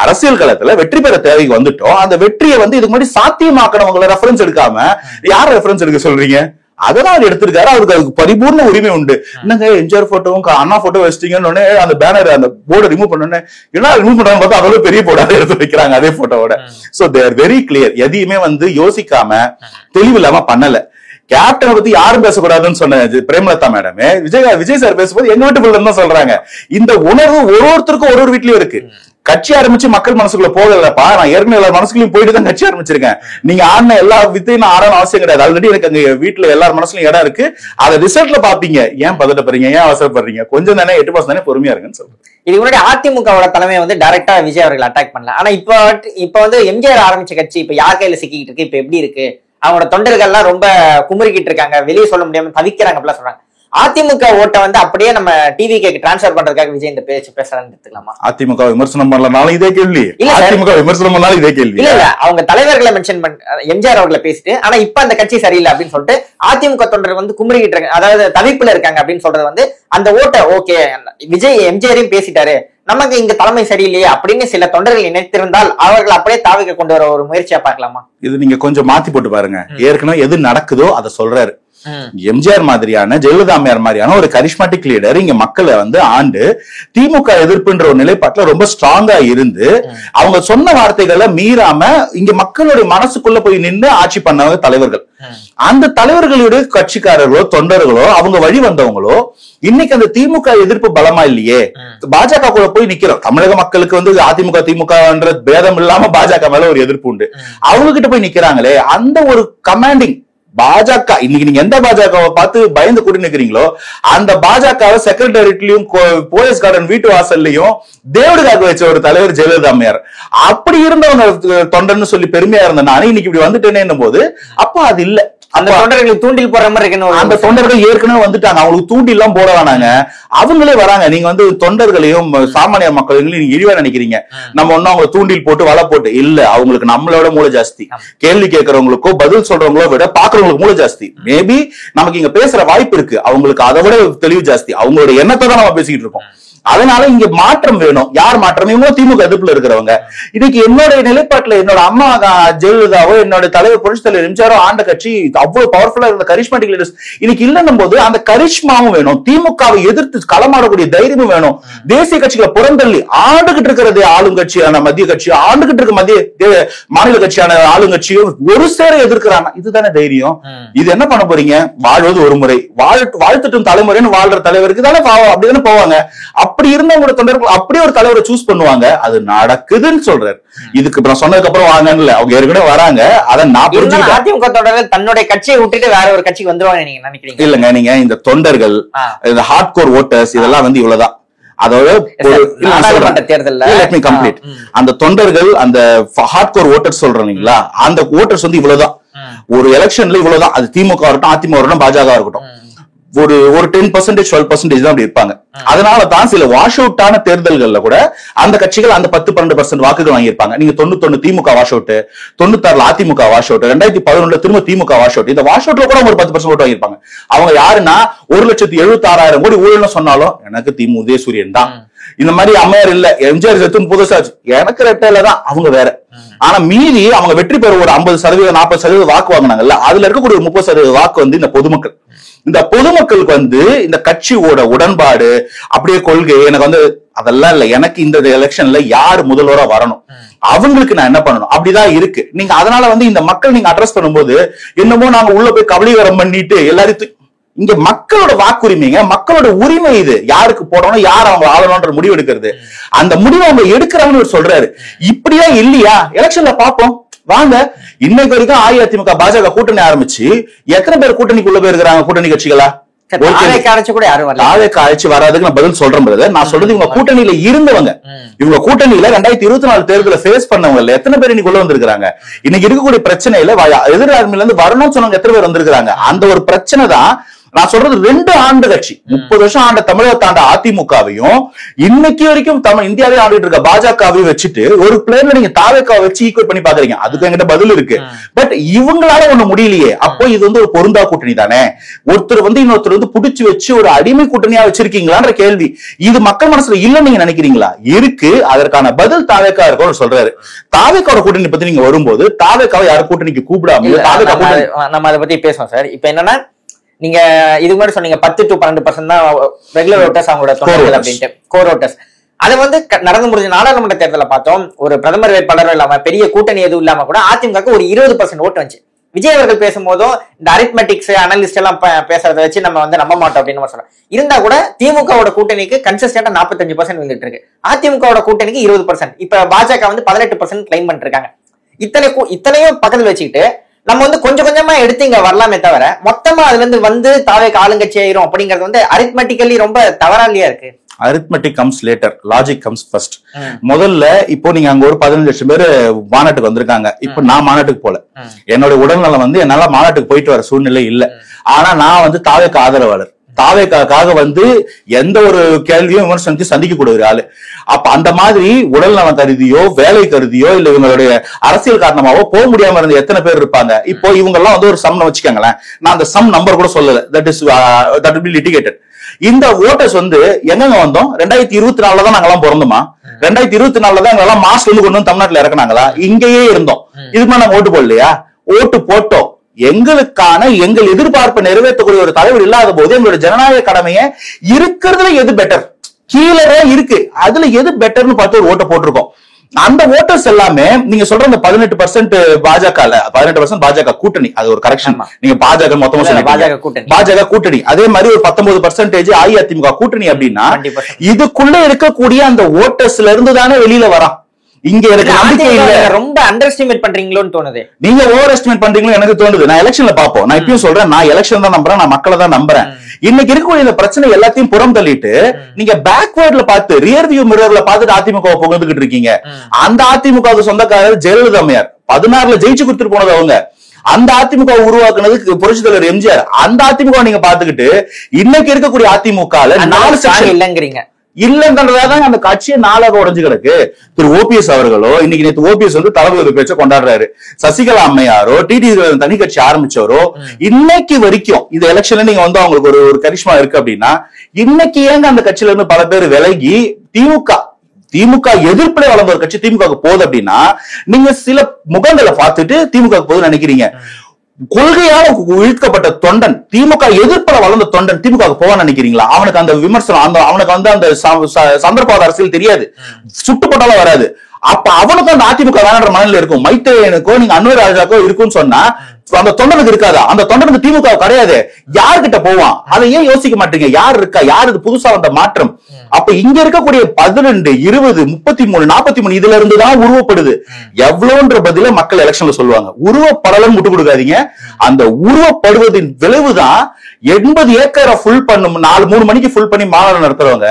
அரசியல் களத்துல வெற்றி பெற தேவைக்கு வந்துட்டோம். அந்த வெற்றியை வந்து இதுக்கு முன்னாடி சாத்தியமாக்கணவங்களை ரெஃபரன்ஸ் எடுக்காம யார ரெஃபரன்ஸ் எடுக்க சொல்றீங்க? அதான் அவர் எடுத்திருக்காரு. அவருக்கு அதுக்கு பரிபூர்ண உரிமை உண்டு. என்னங்க எம்ஜிஆர் போட்டோவும் அண்ணா போட்டோ வச்சிட்டீங்கன்னு அந்த பேனர் அந்த போர்டை ரிமூவ் பண்ணோன்னே என்ன ரிமூவ் பண்ணாங்க பார்த்தா அவ்வளவு பெரிய போட்டோ எடுத்து வைக்கிறாங்க அதே போட்டோவோட. So they are very clear. எதையுமே வந்து யோசிக்காம தெளிவு இல்லாம பண்ணல. கேப்டனை பத்தி யாரும் பேசக்கூடாதுன்னு சொன்ன பிரேமலதா மேடமே விஜய் சார் பேசும்போது எங்க வீட்டு பிள்ளை தான் சொல்றாங்க. இந்த உணர்வு ஒருத்தருக்கும் ஒரு வீட்லயும் இருக்கு. கட்சி ஆரம்பிச்சு மக்கள் மனசுக்குள்ள போகலப்பா, நான் ஏற்கனவே எல்லா மனசுக்குள்ளயும் போயிட்டு தான் கட்சி ஆரம்பிச்சிருக்கேன். நீங்க ஆடின எல்லா வித்தையும் நான் ஆடணும் அவசியம் கிடையாது. ஆல்ரெடி எனக்கு அங்க வீட்டுல எல்லார் மனசுலயும் இடம் இருக்கு. அதை ரிசல்ட்ல பாப்பீங்க. ஏன் பதட்டப்படுறீங்க, ஏன் அவசரப்படுறீங்க? கொஞ்சம் தானே 8 தானே, பொறுமையா இருக்குன்னு சொல்றேன். இதுக்கு முன்னாடி அதிமுகவோட தலைமையை வந்து டைரக்டா விஜய் அவர்கள் அட்டாக் பண்ணல. ஆனா இப்ப வந்து எம்ஜிஆர் ஆரம்பிச்ச கட்சி இப்ப யார் கையில சிக்கிட்டு இருக்கு, இப்ப எப்படி இருக்கு, அவங்களோட தொண்டர்கள் எல்லாம் ரொம்ப குமுறிக்கிட்டு இருக்காங்க, வெளியே சொல்ல முடியாம தவிக்கிறாங்க அப்படிலாம் சொல்றாங்க. அதிமுக ஓட்டை வந்து அப்படியே நம்ம டிவிக்கு டிரான்ஸ்பர் பண்றதுக்காக விஜய் இந்த பேச்சு பேசுறான்னு எடுத்துக்கலாமா? அதிமுக விமர்சனம் பண்ணலனாலும் இதே கேள்வி, அதிமுக விமர்சனம் பண்ணாலும் இதே கேள்வி. இல்ல அவங்க தலைவர்களை மென்ஷன் பண்ண எம்ஜிஆர் அவர்களை பேசிட்டு, ஆனா இப்ப அந்த கட்சி சரியில்லை அப்படின்னு சொல்லிட்டு அதிமுக தொண்டர் வந்து குமுறிக்கிட்டு இருக்காங்க, அதாவது தவிப்புல இருக்காங்க அப்படின்னு சொல்றது வந்து அந்த ஓட்டை ஓகே விஜய் எம்ஜிஆரையும் பேசிட்டாரு, நமக்கு இங்க தலைமை சரியில்லையே அப்படின்னு சில தொண்டர்கள் நினைத்திருந்தால் அவர்கள் அப்படியே தாவிக்க கொண்டு வர ஒரு முயற்சியா பார்க்கலாமா? இது நீங்க கொஞ்சம் மாத்தி போட்டு பாருங்க. ஏற்கனவே எது நடக்குதோ அதை சொல்றாரு. எம்ஜிஆர் மாதிரியான, ஜெயலலிதா அம்மையார் மாதிரியான ஒரு கரிஸ்மாட்டிக் லீடர் இங்க மக்களை வந்து ஆண்டு திமுக எதிர்ப்புன்ற ஒரு நிலைப்பாட்டுல ரொம்ப ஸ்ட்ராங்கா இருந்து அவங்க சொன்ன வார்த்தைகளை மீறாம இங்க மக்களுடைய மனசுக்குள்ள போய் நின்று ஆட்சி பண்ணவங்க தலைவர்கள். அந்த தலைவர்களுடைய கட்சிக்காரர்களோ தொண்டர்களோ அவங்க வழி வந்தவங்களோ இன்னைக்கு அந்த திமுக எதிர்ப்பு பலமா இல்லையே, பாஜக கூட போய் நிக்கிறோம். தமிழக மக்களுக்கு வந்து அதிமுக திமுகன்ற பேதம் இல்லாம பாஜக மேல ஒரு எதிர்ப்பு உண்டு. அவங்க கிட்ட போய் நிக்கிறாங்களே, அந்த ஒரு கமாண்டிங் பாஜக, இன்னைக்கு நீங்க எந்த பாஜகவை பார்த்து பயந்து கூட்டி நிக்கிறீங்களோ அந்த பாஜகவை செக்ரட்டரியேட்லயும் போலீஸ் கார்டன் வீட்டு வாசல்லையும் தேவடுகாக்க வச்ச ஒரு தலைவர் ஜெயலலிதா அம்மையார். அப்படி இருந்தவங்க தொண்டன்னு சொல்லி பெருமையா இருந்தேன் நான். இன்னைக்கு இப்படி வந்துட்டேனே போது அப்ப அது இல்ல. அந்த தொண்டர்களுக்கு தூண்டில் போற மாதிரி இருக்குன்னு அந்த தொண்டர்கள் ஏற்கனவே வந்துட்டாங்க, அவங்களுக்கு தூண்டில் எல்லாம் போட வேணாங்க, அவங்களே வராங்க. நீங்க வந்து தொண்டர்களையும் சாமானிய மக்களையும் நீங்க இழிவா நினைக்கிறீங்க. நம்ம ஒன்னும் அவங்க தூண்டில் போட்டு வலை போட்டு இல்ல, அவங்களுக்கு நம்மளோட மூளை ஜாஸ்தி. கேள்வி கேட்கறவங்களுக்கோ பதில் சொல்றவங்களோ விட பாக்குறவங்களுக்கு மூளை ஜாஸ்தி. மேபி நமக்கு இங்க பேசுற வாய்ப்பு இருக்கு, அவங்களுக்கு அதை விட தெளிவு ஜாஸ்தி. அவங்களோட எண்ணத்தை தான் நம்ம பேசிக்கிட்டு இருக்கோம். அதனால இங்க மாற்றம் வேணும். யார் மாற்றம்? இவங்க திமுக எதிர்ப்புல இருக்கிறவங்க. இன்னைக்கு என்னோட நிலைப்பாட்டுல என்னோட அம்மா ஜெயலலிதாவோ என்னோட தலைவர் புரட்சி தலைவர் எம்ஜிஆரோ ஆண்ட கட்சி அவ்வளவு பவர்ஃபுல்லா இருந்த கரிஷ்மாட்டிக் லீடர்ஸ் இன்னைக்கு இல்லன்னும் போது அந்த கரிஷ்மாவும் வேணும், திமுகவை எதிர்த்து களமாடக்கூடிய தைரியமும் வேணும். தேசிய கட்சிகளை புறந்தள்ளி ஆண்டுகிட்டு இருக்கிறது ஆளுங்கட்சியான மத்திய கட்சி, ஆண்டுகிட்டு இருக்க மத்திய மாநில கட்சியான ஆளுங்கட்சியும் ஒரு சேர எதிர்க்கிறாங்க. இதுதானே தைரியம். இது என்ன பண்ண போறீங்க? வாழ்வது ஒரு முறை, வாழ்த்துட்டும் தலைமுறைன்னு வாழ்ற தலைவருக்கு தானே அப்படிதானே போவாங்க. அப்படி இருந்தவங்களோட தொண்டர்கள் அப்படியே ஒரு தலைவரை சூஸ் பண்ணுவாங்க. அது நடக்குதுன்னு சொல்றாரு. இதுக்கு நான் சொன்னதுக்கு அப்புறம் வாங்கன்னு அவங்க ஏற்கனவே வராங்க. அதை நான் புரிஞ்சுக்கிட்டேன். அதிமுக தொண்டர்கள் தன்னுடைய கட்சியை விட்டுட்டு வேற ஒரு கட்சிக்கு வந்துருவாங்க நீங்க நினைக்கிறீங்க? இல்லங்க, நீங்க இந்த தொண்டர்கள், இந்த ஹார்ட் கோர் ஓட்டர்ஸ் இதெல்லாம் வந்து இவ்வளவுதான். அதோட அந்த தொண்டர்கள், அந்த ஹார்ட் கோர் ஓட்டர்ஸ் சொல்றீங்களா, அந்த ஓட்டர்ஸ் வந்து இவ்வளவுதான். ஒரு எலெக்ஷன்ல இவ்வளவுதான். அது திமுக இருக்கட்டும், அதிமுக இருக்கட்டும், பாஜக இருக்கட்டும், ஒரு 10% 12% தான் அப்படி இருப்பாங்க. அதனால தான் சில வாஷ் அவுட் ஆன தேர்தல்கள்ல கூட அந்த கட்சிகள் அந்த 10-12% வாக்குகள் வாங்கியிருப்பாங்க. நீங்க 91 Thimuka wash out, 96 Athimuka wash out, 2011 திரும்ப திமுக வாஷ் அவுட். இந்த வாஷ் அவுட்ல கூட ஒரு 10% ஓட்டு வாங்கியிருப்பாங்க. அவங்க யாருன்னா 1,76,000 கோடி ஊழல்னு சொன்னாலும் எனக்கு திமுக உதயசூரியன் தான். இந்த மாதிரி அம்மையார் இல்ல, எம்ஜிஆர் செத்து புதுசா எனக்கு ரெட்டையில தான், அவங்க வேற. ஆனா மீறி அவங்க வெற்றி பெற ஒரு 50% 40% வாக்கு வாங்கினாங்கல்ல, அதுல இருக்கக்கூடிய 30% வாக்கு வந்து இந்த பொதுமக்கள். இந்த பொதுமக்களுக்கு வந்து இந்த கட்சியோட உடன்பாடு, அப்படியே கொள்கை எனக்கு வந்து அதெல்லாம் இல்ல. எனக்கு இந்த எலெக்ஷன்ல யார் முதல்வரா வரணும், அவங்களுக்கு நான் என்ன பண்ணணும், அப்படிதான் இருக்கு. நீங்க அதனால வந்து இந்த மக்கள் நீங்க அட்ரஸ் பண்ணும்போது என்னமோ நாங்க உள்ள போய் கபலீகரம் பண்ணிட்டு எல்லாரையும், இங்க மக்களோட வாக்குரிமைங்க, மக்களோட உரிமை இது. யாருக்கு போடணும், யார் அவங்க ஆளணும்ன்ற முடிவு எடுக்கிறது. அந்த முடிவை அவங்க எடுக்கிறாங்கன்னு சொல்றாரு. இப்படியா இல்லையா? எலெக்ஷன்ல பாப்போம் வாங்க. இன்னைக்கு வரைக்கும் அஇஅதிமுக பாஜக கூட்டணி ஆரம்பிச்சு எத்தனை பேர் கூட்டணிக்குள்ள போயிருக்காங்க? கூட்டணி கட்சிகளா? அழைச்சு வராதுக்கு நான் பதில் சொல்றேன் பிரதர். நான் சொல்றது இவங்க கூட்டணியில இருந்தவங்க, இவங்க கூட்டணியில 2024 தேர்தல ஃபேஸ் பண்ணவங்க எத்தனை பேர் இன்னைக்கு உள்ள வந்திருக்காங்க? இன்னைக்கு இருக்கக்கூடிய பிரச்சனையில எதிர்ஆர்மில இருந்து வரணும்னு சொன்னவங்க எத்தனை பேர் வந்திருக்காங்க? அந்த ஒரு பிரச்சனை தான் நான் சொல்றது. 2 ஆண்டு கட்சி 30 வருஷம் ஆண்ட தமிழகத்தை ஆண்ட அதிமுகவையும் இன்னைக்கு வரைக்கும் இந்தியாவே ஆண்டுட்டு இருக்க பாஜகவையும் வச்சுட்டு ஒரு பிளேன்ல நீங்க தாவேக்காவை வச்சு ஈக்குவல் பண்ணி பாக்குறீங்க. அதுக்கு என்கிட்ட பதில் இருக்கு. பட் இவங்களால ஒண்ணு முடியலையே. அப்போ இது வந்து ஒரு பொருந்தா கூட்டணி தானே. ஒருத்தர் வந்து இன்னொருத்தர் வந்து புடிச்சு வச்சு ஒரு அடிமை கூட்டணியா வச்சிருக்கீங்களான்ற கேள்வி இது மக்கள் மனசுல இல்லன்னு நீங்க நினைக்கிறீங்களா? இருக்கு. அதற்கான பதில் தாவேக்கா இருக்கும் சொல்றாரு. தாவேக்காவோட கூட்டணி பத்தி நீங்க வரும்போது தாவேக்காவை யாரும் கூட்டணிக்கு கூப்பிடாம நம்ம அதை பத்தி பேசுவோம் சார். இப்ப என்னன்னா, நீங்க இது மாதிரி சொன்னீங்க 10 to 12% தான் ரெகுலர் ஓட்டர்ஸ் அவங்களோட தொண்டர்கள் அப்படின்ட்டு, கோர் ஓட்டர்ஸ். அதை வந்து நடந்து முடிஞ்ச நாடாளுமன்ற தேர்தலை பார்த்தோம். ஒரு பிரதமர் வேட்பாளரும் இல்லாம பெரிய கூட்டணி எதுவும் இல்லாம கூட அதிமுக ஒரு 20% ஓட்டு வந்துச்சு. விஜய் அவர்கள் பேசும்போதும் இந்த அரித்மெட்டிக்ஸ் அனலிஸ்ட் எல்லாம் பேசுறதை வச்சு நம்ம வந்து நம்ப மாட்டோம் அப்படின்னு நம்ம சொல்றோம். இருந்தா கூட திமுகவோட கூட்டணிக்கு கன்சிஸ்டன்டா 45% வந்துட்டு இருக்கு. அதிமுகவோட கூட்டணிக்கு 20%. இப்ப பாஜக வந்து 18% கிளைம் பண்ணிட்டு இருக்காங்க. இத்தனையும் பக்கத்துல வச்சுக்கிட்டு நம்ம வந்து கொஞ்சம் கொஞ்சமா எடுத்து இங்க வரலாமே தவிர மொத்தமா அதுல இருந்து வந்து தாவேக்கு ஆளுங்கட்சி ஆயிரும் அப்படிங்கறது வந்து அரித்மெட்டிக்கலி ரொம்ப தவறாலியா இருக்கு. Arithmetic comes later, logic comes first. முதல்ல இப்போ நீங்க அங்க ஒரு 15 லட்சம் பேர் மாநாட்டுக்கு வந்திருக்காங்க. இப்போ நான் மாநாட்டுக்கு போல, என்னோட உடல்நலம் வந்து என்னால மாநாட்டுக்கு போயிட்டு வர சூழ்நிலை இல்ல. ஆனா நான் வந்து தாவேக்கு ஆதரவாளர். தாவேக்காக வந்து எந்த ஒரு கேள்வியும் விமர்சனத்தையும் சந்திக்கக்கூடிய ஒரு ஆளு. அப்ப அந்த மாதிரி உடல் நலம் கருதியோ வேலை கருதியோ இல்ல இவங்களுடைய அரசியல் காரணமாவோ போக முடியாம இருந்த எத்தனை பேர் இருப்பாங்க? இப்போ இவங்க எல்லாம் வந்து ஒரு சம் வச்சுக்கோங்களேன். நான் அந்த சம் நம்பர் கூட சொல்லல. That will be litigated. இந்த ஓட்டர்ஸ் வந்து எங்க வந்தோம்? 2024 தான் நாங்கெல்லாம் பிறந்தோமா? 2024 தான் எங்கெல்லாம் மாஸ்க் வந்து கொண்டு வந்து தமிழ்நாட்டுல இறக்குனாங்களா? இங்கேயே இருந்தோம். இதுக்கு நாங்க ஓட்டு போடலையா? ஓட்டு போட்டோம். எங்களுக்கான எங்கள் எதிர்பார்ப்பை நிறைவேற்றக்கூடிய ஒரு தலைவர் இல்லாத போது எங்களோட ஜனநாயக கடமையை இருக்கிறதுல எது பெட்டர், கீழே இருக்கு, அதுல எது பெட்டர்னு பார்த்து ஒரு ஓட்டை போட்டிருக்கோம். அந்த ஓட்டர்ஸ் எல்லாமே நீங்க சொல்ற அந்த 18% பாஜக 18% பாஜக கூட்டணி, அது ஒரு கரெக்ஷன். நீங்க பாஜக மொத்தமா பாஜக கூட்டணி, அதே மாதிரி ஒரு 19% அஇஅதிமுக கூட்டணி அப்படின்னா இதுக்குள்ள இருக்கக்கூடிய அந்த ஓட்டர்ஸ்ல இருந்து தானே வெளியில வரான். இங்க எனக்கு நம்பிக்கை இல்ல. ரொம்ப அண்டர் எஸ்டிமேட் பண்றீங்களோன்னு தோணுது. நீங்க ஓவர் எஸ்டிமேட் பண்றீங்களோ எனக்கு தோணுது. நான் எலெக்ஷன்ல பாப்போம். நான் இப்பயும் சொல்றேன், நான் எலெக்ஷன் தான் நம்புறேன், நான் மக்களை தான் நம்புறேன். இன்னைக்கு இருக்கக்கூடிய இந்த பிரச்சனை எல்லாத்தையும் புறம் தள்ளிட்டு நீங்க பேக்வேர்ட்ல பார்த்து ரியர் வியூ மிரர்ல பார்த்துட்டு அதிமுக புகழ்ந்துகிட்டு இருக்கீங்க. அந்த அதிமுக சொந்தக்காரர் ஜெயலலிதா அம்மையார் 16ல ஜெயிச்சு கொடுத்துட்டு போனது அவங்க. அந்த அதிமுக உருவாக்குனது புரட்சி தலைவர் எம்ஜிஆர். அந்த அதிமுக நீங்க பாத்துக்கிட்டு இன்னைக்கு இருக்கக்கூடிய அதிமுக 4 செக்ஷன் இல்லங்கிறீங்க. இல்லன்றதாதான் அந்த கட்சியை 4 உடைஞ்சு கிடக்கு. திரு ஓபிஎஸ் அவர்களோ இன்னைக்கு நேற்று ஓபிஎஸ் வந்து தளபதி பேச்ச கொண்டாடுறாரு. சசிகலா அம்மையாரோ டிடி தனி கட்சி ஆரம்பிச்சவரோ இன்னைக்கு வரைக்கும் இந்த எலெக்ஷன்ல நீங்க வந்து அவங்களுக்கு ஒரு கரிஷ்மா இருக்கு அப்படின்னா இன்னைக்கு ஏங்க அந்த கட்சியில இருந்து பல பேர் விலகி திமுக எதிர்ப்புல வளர்ந்த ஒரு கட்சி திமுக போகுது அப்படின்னா நீங்க சில முகங்களை பார்த்துட்டு திமுக போகுதுன்னு நினைக்கிறீங்க. கொள்கையால இழுக்கப்பட்ட தொண்டன், திமுக எதிர்ப்புல வளர்ந்த தொண்டன் திமுக போவான்னு நினைக்கிறீங்களா? அவனுக்கு அந்த விமர்சனம் அவனுக்கு வந்து அந்த சந்தர்ப்பவாத அரசியல் தெரியாது, சுட்டுப்பட்டாலும் வராது. அப்ப அவனுக்கு அந்த அதிமுக வேணான்ற மனநிலை இருக்கும். மைத்ரேயனுக்கோ நீங்க அன்வர் ராஜாக்கோ இருக்குன்னு சொன்னா அந்த தொண்டனுக்கு இருக்காதா? அந்த தொண்டனுக்கு திமுக கிடையாது. யார்கிட்ட போவான்? அதை ஏன் யோசிக்க மாட்டீங்க? யார் இருக்கா? யார் இது புதுசா வந்த மாற்றம்? அப்ப இங்க இருக்கக்கூடிய 12, 20, 33, 43 இதுல இருந்துதான் உருவப்படுது. எவ்வளவுன்ற பதில மக்கள் எலெக்ஷன்ல சொல்லுவாங்க. உருவப்படலன்னு முட்டு கொடுக்காதீங்க. அந்த உருவப்படுவதின் விளைவுதான் 80 ஏக்கரை ஃபுல் பண்ணும் 3 மணிக்கு ஃபுல் பண்ணி மாநாடு நடத்துறவங்க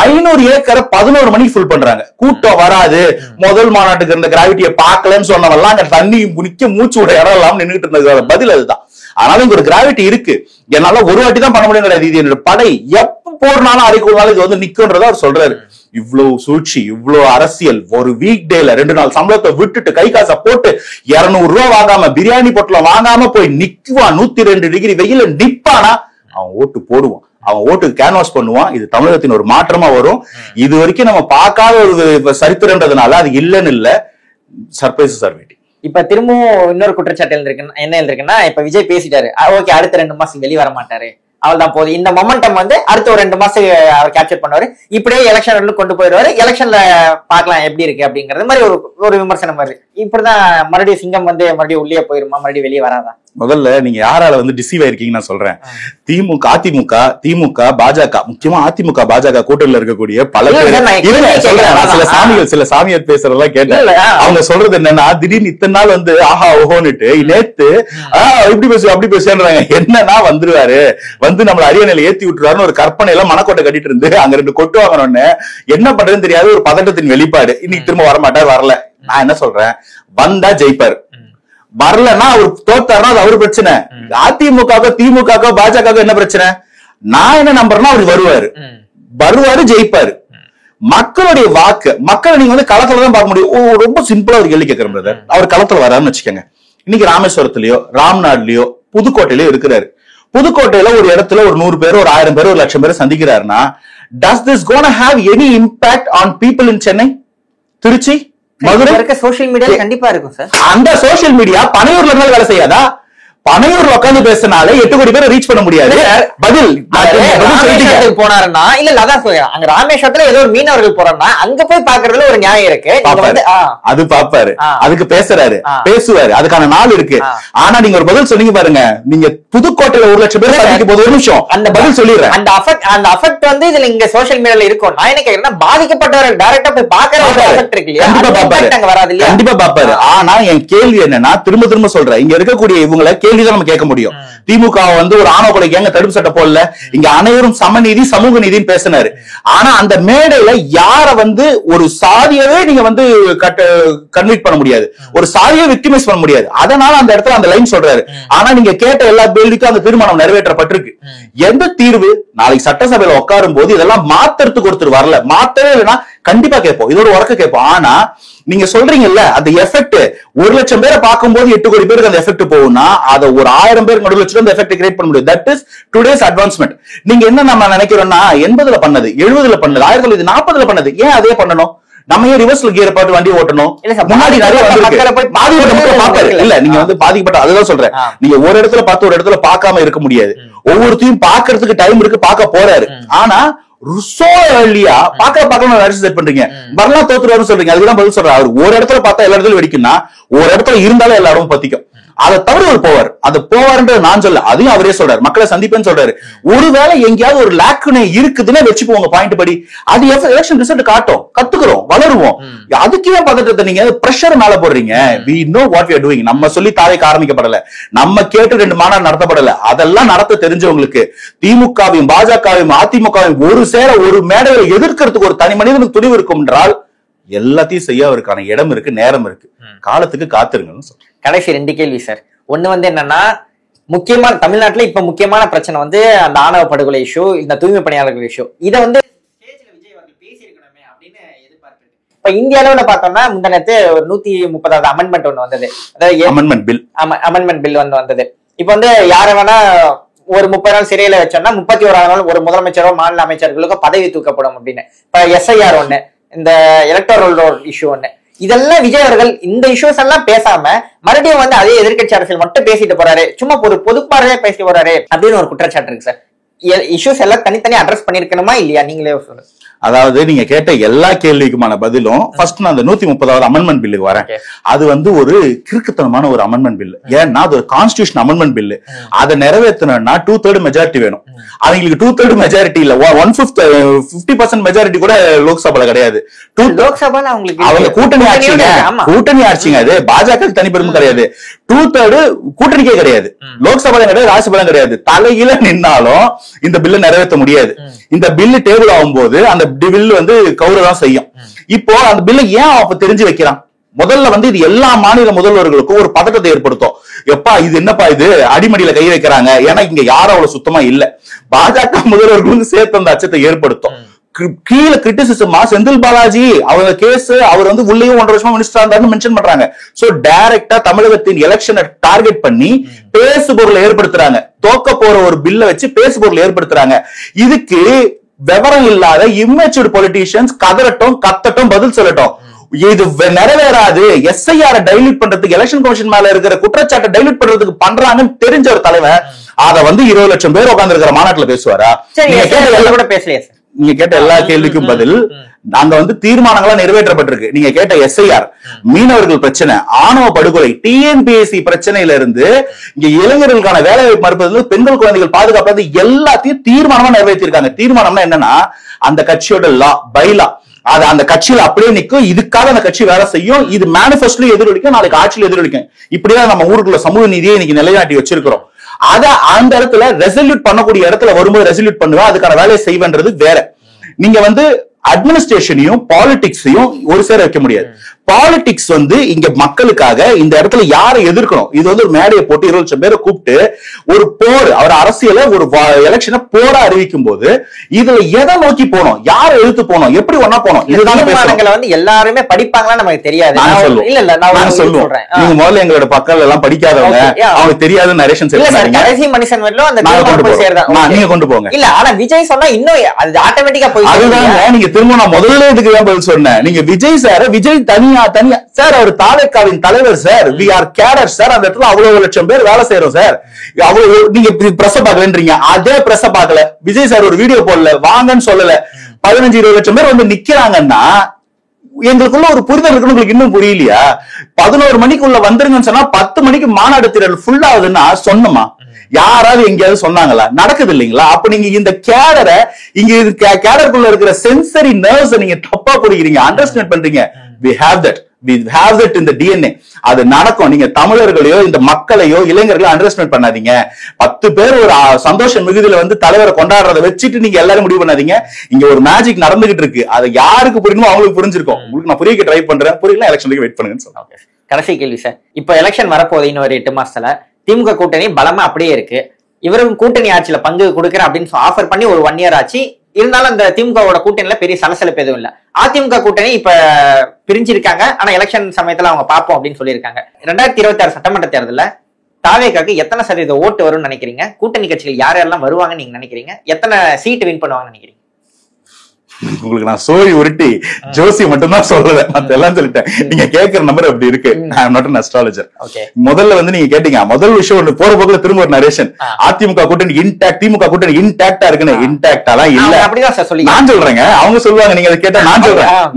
500 ஏக்கரை 11 மணிக்கு ஃபுல் பண்றாங்க. கூட்டம் வராது, முதல் மாநாட்டுக்கு இருந்த கிராவிட்டியை பார்க்கலன்னு சொன்னவெல்லாம் அங்க தண்ணி நிக்க மூச்சு விட இடம் இல்லாம நின்றுட்டு இருந்தது பதில் அதுதான். ஆனாலும் இங்க ஒரு கிராவிட்டி இருக்கு. என்னால ஒரு வாட்டி தான் பண்ண முடியும் கிடையாது. இது என்னோட படை எப்ப போறனாலும் அரைக்குள்ளாலும் இது வந்து நிக்கும்ன்றத அவர் சொல்றாரு. இவ்வளவு சூழ்ச்சி, இவ்வளவு அரசியல், ஒரு வீக் டேல 2 நாள் சம்பளத்தை விட்டுட்டு கை காசை போட்டு 200 ரூபாய் வாங்காம பிரியாணி பொட்டலம் வாங்காம போய் நிக்குவான். 102 டிகிரி வெயில நிப்பானா அவன் ஓட்டு போடுவான். அவன் ஓட்டுக்கு கேன்வாஸ் பண்ணுவான். இது தமிழகத்தின் ஒரு மாற்றமா வரும். இது வரைக்கும் நம்ம பார்க்காத ஒரு சரித்திரன்றதுனால அது இல்லன்னு இல்ல, சர்ப்ரைஸ் சர்வேட்டி. இப்ப திரும்பவும் இன்னொரு குற்றச்சாட்டு என்ன எழுந்திருக்குன்னா, இப்ப விஜய் பேசிட்டாரு, ஓகே அடுத்த 2 மாசம் வெளியே வர மாட்டாரு, அவள்தான் போகுது. இந்த மொமெண்டம் வந்து அடுத்த ஒரு 2 மாசம் அவர் கேப்சர் பண்ணுவாரு. இப்படியே எலெக்ஷன் கொண்டு போயிடுவாரு. எலெக்ஷன்ல பாக்கலாம் எப்படி இருக்கு அப்படிங்கறது மாதிரி ஒரு விமர்சனம் வருது. இப்படிதான் மறுபடியும் சிங்கம் வந்து மறுபடியும் உள்ளே போயிருமா, மறுபடியும் வெளியே வராதா? முதல்ல நீங்க யாரால வந்து டிசீவ் ஆயிருக்கீங்கன்னு நான் சொல்றேன். அதிமுக பாஜக, முக்கியமா அதிமுக பாஜக கூட்டணியில இருக்கக்கூடிய பல பேர் சில சாமியார் பேசுறதெல்லாம் கேட்டேன். அவங்க சொல்றது என்னன்னா, திடீர்னு இத்தனை நாள் வந்து ஆஹா ஓஹோன்னுட்டு நேத்து இப்படி பேசு அப்படி பேசுறாங்க. என்னன்னா வந்துருவாரு, வந்து நம்மள அரியணையில ஏத்தி விட்டுருவாருன்னு ஒரு கற்பனை எல்லாம் மனக்கோட்டை கட்டிட்டு இருந்து அங்க 2 கொட்டு வாங்கணும்னு என்ன பண்றதுன்னு தெரியாது. ஒரு பதட்டத்தின் வெளிப்பாடு. இன்னைக்கு திரும்ப வரமாட்டார், வரல. நான் என்ன சொல்றேன், வந்தா ஜெயிப்பாரு, வரலன்னா அவர் தோத்தாருன்னா அது அவரு பிரச்சனை. அதிமுக திமுக பாஜக என்ன பிரச்சனை? நான் என்ன நம்புறேன்னா அவர் வருவாரு ஜெயிப்பாரு. மக்களுடைய வாக்கு, மக்களை நீங்க வந்து களத்துலதான் பார்க்க முடியும். ரொம்ப சிம்பிளா ஒரு கேள்வி கேட்கிறேன் பிரதர். அவர் களத்துல வராருன்னு வச்சுக்கோங்க. இன்னைக்கு ராமேஸ்வரத்திலயோ ராம்நாட்லயோ புதுக்கோட்டையிலயோ இருக்கிறாரு. புதுக்கோட்டையில ஒரு இடத்துல ஒரு 100 பேர், ஒரு 1000 பேர், ஒரு 1,00,000 பேர் சந்திக்கிறாருன்னா, does this gonna have any impact on people in Chennai, Trichy, Madurai? Social media கண்டிப்பா இருக்கும் சார். அந்த சோசியல் மீடியா பனையூர்ல இருந்தாலும் வேலை செய்யாதா? பனையூர்ல உட்காந்து பேசினாலே 8 கோடி பேரை ரீச் பண்ண முடியாது. பதில் போனாருன்னா இல்ல அதான் சொல்றேன். அங்க ராமேஸ்வரத்துல ஏதோ ஒரு மீனவர்கள் போறாருன்னா அங்க போய் பாக்குறதுல ஒரு நியாயம் இருக்கு. அது பாப்பாரு, அதுக்கு பேசுறாரு, பேசுவாரு, அதுக்கான நாள் இருக்கு. ஆனா நீங்க ஒரு பதில் சொன்னீங்க பாருங்க, நீங்க புதுக்கோட்டையில 1,00,000 பேர் சந்திக்கும் போது ஒரு நிமிஷம் அந்த பதில் சொல்லிடுறேன். அந்த அஃபெக்ட் வந்து இதுல இங்க சோசியல் மீடியால இருக்கும். நான் என்ன கேக்குறேன், பாதிக்கப்பட்டவர்கள் டைரக்டா போய் பாக்குற ஒரு அஃபெக்ட் இருக்கு இல்லையா? கண்டிப்பா பாப்பாரு, கண்டிப்பா பாப்பாரு. ஆனா என் கேள்வி என்னன்னா, திரும்ப திரும்ப சொல்றேன், இங்க இருக்கக்கூடிய இவங்களை கேள்விதான் நம்ம கேட்க முடியும். திமுக வந்து ஒரு ஆணவ கொலை கேங்க தடுப்பு சட்டம் போடல, இங்க அனைவரும் சமநீதி சமூக நீதினு பேசினாரு. ஆனா அந்த மேடையில யார வந்து ஒரு சாதியவே நீங்க வந்து கன்விக்ட் பண்ண முடியாது, ஒரு சாதியை விக்டிமைஸ் பண்ண முடியாது. அதனால அந்த இடத்துல அந்த லைன் சொல்றாரு. ஆனா நீங்க கேட்ட எல்லா கேள்விக்கும் அந்த தீர்மானம் நிறைவேற்றப்பட்டிருக்கு. எந்த தீர்வு நாளைக்கு சட்டசபையில உட்காரும் போது இதெல்லாம் மாத்துறதுக்கு ஒருத்தர் வரல, மாத்தவே இல்லைன்னா கண்டிப்பா கேட்போம், இதோட உறக்க கேட்போம். ஆனா நீங்க சொல்றீங்கல்ல அந்த எஃபெக்ட் 1,00,000 பேரை பார்க்கும்போது 8 கோடி பேருக்கு அந்த எஃபெக்ட் போகும்னா, அதை ஒரு 1000 பேர் நடுவில் வச்சுட்டு அந்த எஃபெக்ட் கிரியேட் பண்ண முடியும். That is today's advancement. நீங்க என்ன நம்ம நினைக்கிறோம்னா, 80ல பண்ணது, 70ல பண்ணது, 1940ல பண்ணது, ஏன் அதே பண்ணணும்? நம்ம ஏன் ரிவர்ஸ்ல கியர் போட்டு வண்டி ஓட்டணும்? முன்னாடி நிறைய பாதிக்கப்பட்ட மக்கள் பாப்பாரு இல்ல, நீங்க வந்து பாதிக்கப்பட்ட, அதுதான் சொல்றேன். நீங்க ஒரு இடத்துல பார்த்து ஒரு இடத்துல பார்க்காம இருக்க முடியாது. ஒவ்வொருத்தையும் பாக்குறதுக்கு டைம் இருக்கு, பார்க்க போறாரு. ஆனா பண்றீங்க, வரலாம் தோத்துருவாரு சொல்றீங்க, அதுதான் பதில் சொல்றாரு. அவர் ஒரு இடத்துல பார்த்தா எல்லா இடத்துல வெடிக்கும்னா, ஒரு இடத்துல இருந்தாலும் எல்லாரும் பத்திக்கும். அதை தவிர ஒரு போவார், அது போவார்ன்றது நான் சொல்ல, அதையும் அவரே சொல்றாரு. மக்களை சந்திப்பேன்னு சொல்றாரு. ஒருவேளை எங்கேயாவது ஒரு லாக்குனே இருக்குதுன்னு வச்சுப்போங்க பாயிண்ட் படி, அது எலெக்ஷன் ரிசல்ட் காட்டும், கத்துக்கிறோம், வளருவோம். அதுக்கே பதட்டத்தை நீங்க பிரஷர் மேல போடுறீங்க. we know what we are doing. நம்ம சொல்லி தாரைக்கு ஆரம்பிக்கப்படல, நம்ம கேட்டு 2 மாநாடு நடத்தப்படல. அதெல்லாம் நடத்த தெரிஞ்சவங்களுக்கு, திமுகவையும் பாஜகவையும் அதிமுகவையும் ஒரு சேர ஒரு மேடையில எதிர்க்கிறதுக்கு ஒரு தனி மனிதனுக்கு துணிவு இருக்கும் என்றால் எல்லாத்தையும் செய்ய அவருக்கான இடம் இருக்கு, நேரம் இருக்கு. காலத்துக்கு காத்திருங்கன்னு சொல்றேன். கடைசி 2 கேள்வி சார். ஒண்ணு வந்து என்னன்னா, முக்கியமான தமிழ்நாட்டுல இப்ப முக்கியமான பிரச்சனை வந்து அந்த ஆணவ படுகொலை இஷ்யூ, இந்த தூய்மை பணியாளர்கள் இஷ்யூ. இதை வந்து விஜய் அவர்கள் பேசியிருக்கணுமே அப்படின்னு எதிர்பார்ப்பு. இப்ப இந்திய அளவுல பார்த்தோம்னா முந்தினத்து ஒரு 130வது அமெண்ட்மெண்ட் ஒண்ணு வந்தது. அதாவது அமெண்ட்மெண்ட் பில் வந்தது. இப்ப வந்து யார வேணா ஒரு 30 நாள் சிறையில வச்சோம்னா 31வது நாள் ஒரு முதலமைச்சரோ மாநில அமைச்சர்களுக்கோ பதவி தூக்கப்படும் அப்படின்னு. இப்ப SIR ஒண்ணு, இந்த எலக்டோரல் ரோல் இஷ்யூ ஒண்ணு, இதெல்லாம் விஜய் அவர்கள் இந்த இஷ்யூஸ் எல்லாம் பேசாம மறுபடியும் வந்து அதே எதிர்க்கட்சி அரசியல் மட்டும் பேசிட்டு போறாரு, சும்மா ஒரு பொதுப்பார்வையா பேசிட்டு போறாரு அப்படின்னு ஒரு குற்றச்சாட்டு இருக்கு சார். இஷ்யூஸ் எல்லாம் தனித்தனி அட்ரஸ் பண்ணிருக்கணுமா இல்லையா, நீங்களே சொல்லுங்க. அதாவது நீங்க கேட்ட எல்லா கேள்விக்குமான பதிலும் ஃபர்ஸ்ட் நான் அந்த 130வது அமெண்ட்மெண்ட் பில்லுக்கு வரேன். அது வந்து ஒரு கிறுக்குத்தனமான ஒரு அமெண்ட்மெண்ட் பில். ஏன்னா அது ஒரு கான்ஸ்டிடியூஷன் அமெண்ட்மெண்ட் பில். அதை நிறைவேற்றணும்னா 2/3 மெஜாரிட்டி வேணும். அவங்களுக்கு 2/3 மெஜாரிட்டி இல்ல, 50% மெஜாரிட்டி கூட லோக்சபால கிடையாது. லோக்சபால அவங்க கூட்டணி ஆட்சிங்க. அது பாஜக தனிப்பெருமை கிடையாது. 2/3 கூட்டணிக்கே கிடையாது, லோக்சபாலும் கிடையாது, ராஜ்யசபாலும் கிடையாது. தலையில நின்னாலும் இந்த பில்லை நிறைவேற்ற முடியாது. இந்த பில்லு டேபிள் ஆகும்போது அந்த பில் வந்து கௌரவம் செய்யும். இப்போ அந்த பில்லை ஏன் அப்ப தெரிஞ்சு வைக்கிறான்? முதல்ல வந்து இது எல்லா மாநில முதல்வர்களுக்கும் ஒரு பதட்டத்தை ஏற்படுத்தும். எப்பா இது என்னப்பா இது அடிமடியில கை வைக்கிறாங்க, ஏன்னா இங்க யாரும் அவ்வளவு சுத்தமா இல்ல. பாஜக முதல்வர்களுக்கு சேர்த்து அந்த அச்சத்தை ஏற்படுத்தும். கீழே கிரிட்டிசிசமா செந்தில் பாலாஜி அவங்க கேஸ், அவர் வந்து உள்ளேயும் 1.5 வருஷமா மினிஸ்டரா இருந்தாருன்னு மென்ஷன் பண்றாங்க. சோ டைரக்டா தமிழகத்தின் எலெக்ஷனை டார்கெட் பண்ணி பேசு பொருளை ஏற்படுத்துறாங்க. தோக்க போற ஒரு பில்ல வச்சு பேசு பொருளை ஏற்படுத்துறாங்க. இதுக்கு விவரம் இல்லாத இம்மெச்சூர்ட் பொலிட்டீஷியன்ஸ் கத்தட்டும் பதில் சொல்லட்டும். இது நிறைவேறாது. SIR டைல்யூட் பண்றதுக்கு, எலெக்ஷன் கமிஷன் மேல இருக்கிற குற்றச்சாட்டை டைல்யூட் பண்றதுக்கு பண்றாங்கன்னு தெரிஞ்ச ஒரு தலைவர் அத வந்து 20 லட்சம் பேர் உட்கார்ந்து இருக்கிற மாநாட்டுல பேசுவாரா? நீங்க கேட்ட எல்லா கேள்விக்கும் பதில் அங்க வந்து தீர்மானங்களா நிறைவேற்றப்பட்டிருக்கு. நீங்க கேட்ட SIR, மீனவர்கள் பிரச்சனை, ஆணவ படுகொலை, TNPSC பிரச்சனையில இருந்து இங்க இளைஞர்களுக்கான வேலை வாய்ப்பு மறுப்பது, பெண்கள் குழந்தைகள் பாதுகாப்பது எல்லாத்தையும் தீர்மானமா நிறைவேற்றிருக்காங்க. தீர்மானம்னா என்னன்னா அந்த கட்சியோட லா பைலா அது அந்த கட்சியில அப்படியே நிற்கும். இதுக்காக அந்த கட்சி வேலை செய்யும். இது மேனிபெஸ்டோல எதிரொலிக்கும், நாளைக்கு ஆட்சியில் எதிரொலிக்கும். இப்படிதான் நம்ம ஊருக்குள்ள சமூக நீதியை இன்னைக்கு நிலைநாட்டி வச்சிருக்கிறோம். அத அந்த இடத்துல ரெசல்யூட் பண்ணக்கூடிய இடத்துல வரும்போது ரெசல்யூட் பண்ணுவேன், அதுக்கான வேலையை செய்வேன்றது வேற. நீங்க வந்து அட்மினிஸ்ட்ரேஷனையும் பாலிடிக்ஸையும் ஒரு சேர வைக்க முடியாது. பாலிடிக்ஸ் வந்து இங்க மக்களுக்காக இந்த இடத்துல யாரை எதிர்க்கணும், இது வந்து ஒரு மேடையை போட்டு 20 லட்சம் பேரை கூப்பிட்டு ஒரு போர், அவர் அரசியல ஒரு எலெக்ஷனை போரா அறிவிக்கும் போது இதுல எதை நோக்கி போனோம், யாரை எழுத்து போனோம், எப்படி ஒன்னா போனோம், இதுதான் வந்து எல்லாருமே படிப்பாங்களா நமக்கு தெரியாது. நான் சொல்லுவோம், நீங்க முதல்ல எங்களோட பக்கம் எல்லாம் படிக்காதவங்க, அவங்க தெரியாத நரேஷன் கடைசி மனுஷன் நீங்க கொண்டு போங்க. இல்ல ஆனா விஜய் சொன்னா இன்னும் அது ஆட்டோமேட்டிக்கா போய் அதுதான் நீங்க திரும்ப நான் முதல்ல இதுக்கு தான் பதில் சொன்னேன். நீங்க விஜய் சார், விஜய் தனியா சார், அவர் தாவேக்காவின் தலைவர் sir, we are cadre sir, அந்த இடத்துல அவ்வளவு லட்சம் பேர் வேலை செய்யறோம் சார். அவ்வளவு நீங்க பிரஸ் பாக்கலன்றீங்க, அதே பிரஸ் பாக்கல. விஜய் சார் ஒரு வீடியோ போடல, வாங்கன்னு சொல்லல. 15-20 லட்சம் பேர் வந்து நிக்கிறாங்கன்னா எங்களுக்குள்ள ஒரு புரிதல் இருக்குன்னு உங்களுக்கு இன்னும் புரியலையா? 11 மணிக்குள்ள வந்துருங்கன்னு சொன்னா 10 மணிக்கு மாநாடு திரள் ஃபுல் ஆகுதுன்னா சொன்னமா? யாராவது எங்கேயாவது சொன்னாங்களா? நடக்குது இல்லைங்களா? அப்ப நீங்க இந்த கேடரை, இங்க கேடருக்குள்ள இருக்கிற சென்சரி நர்வ்ஸ் நீங்க தப்பா புரியுறீங்க, அண்டர்ஸ்டாண்ட் பண்றீங்க. we have that in the DNA. அது நடக்கும். நீங்க தமிழர்களையோ இந்த மக்களையோ இளைஞர்களோ அண்டர்ஸ்டாண்ட் பண்ணாதீங்க. 10 பேர் ஒரு சந்தோஷ மிகுதியில வந்து தலைவரை கொண்டாடுறதை வச்சுட்டு நீங்க எல்லாரும் முடிவு பண்ணாதீங்க. இங்க ஒரு மேஜிக் நடந்துகிட்டு இருக்கு. அது யாருக்கு புரியணுமோ அவங்களுக்கு புரிஞ்சிருக்கும். உங்களுக்கு நான் புரிய ட்ரை பண்றேன், புரியல எலெக்ஷனுக்கு வெயிட் பண்ணுங்கன்னு சொன்னாங்க. கடைசி கேள்வி சார், இப்ப எலெக்ஷன் வரப்போகுது இன்னும் ஒரு 8 மாசத்துல. திமுக கூட்டணி பலமா அப்படியே இருக்கு. இவரும் கூட்டணி ஆட்சியில பங்கு கொடுக்குறேன் அப்படின்னு ஆஃபர் பண்ணி ஒரு 1 இயர் ஆச்சு. இருந்தாலும் அந்த திமுகவோட கூட்டணியில பெரிய சலசலப்பு எதுவும் இல்ல. அதிமுக கூட்டணி இப்ப பிரிஞ்சிருக்காங்க, ஆனா எலெக்ஷன் சமயத்துல அவங்க பார்ப்போம் அப்படின்னு சொல்லியிருக்காங்க. 2026 சட்டமன்ற தேர்தலில் தாவேக்காக்கு எத்தனை சதவீத ஓட்டு வரும்னு நினைக்கிறீங்க? கூட்டணி கட்சிகள் யார் யாரெல்லாம் வருவாங்கன்னு நீங்க நினைக்கிறீங்க? எத்தனை சீட் வின் பண்ணுவாங்கன்னு நினைக்கிறீங்க? உங்களுக்கு நான் சோழி உருட்டி ஜோசி மட்டும் தான் சொல்லல, அதெல்லாம் சொல்லிட்டேன். நீங்க கேட்கிற நம்பர் அப்படி இருக்கு. ஐ அம் நாட் an astrologer. முதல்ல வந்து நீங்க கேட்டீங்க, முதல் விஷயம் ஒண்ணு போற போக்குல திரும்ப ஒரு நரேஷன், அதிமுக கூட்டணி இன்டாக்ட், திமுக கூட்டணி இன்டாக்டா இருக்குன்னு. இன்டாக்டாலாம் இல்ல, அப்படிதான் சார் சொல்லி நான் சொல்றேங்க. அவங்க சொல்லுவாங்க, நீங்க அதை கேட்டா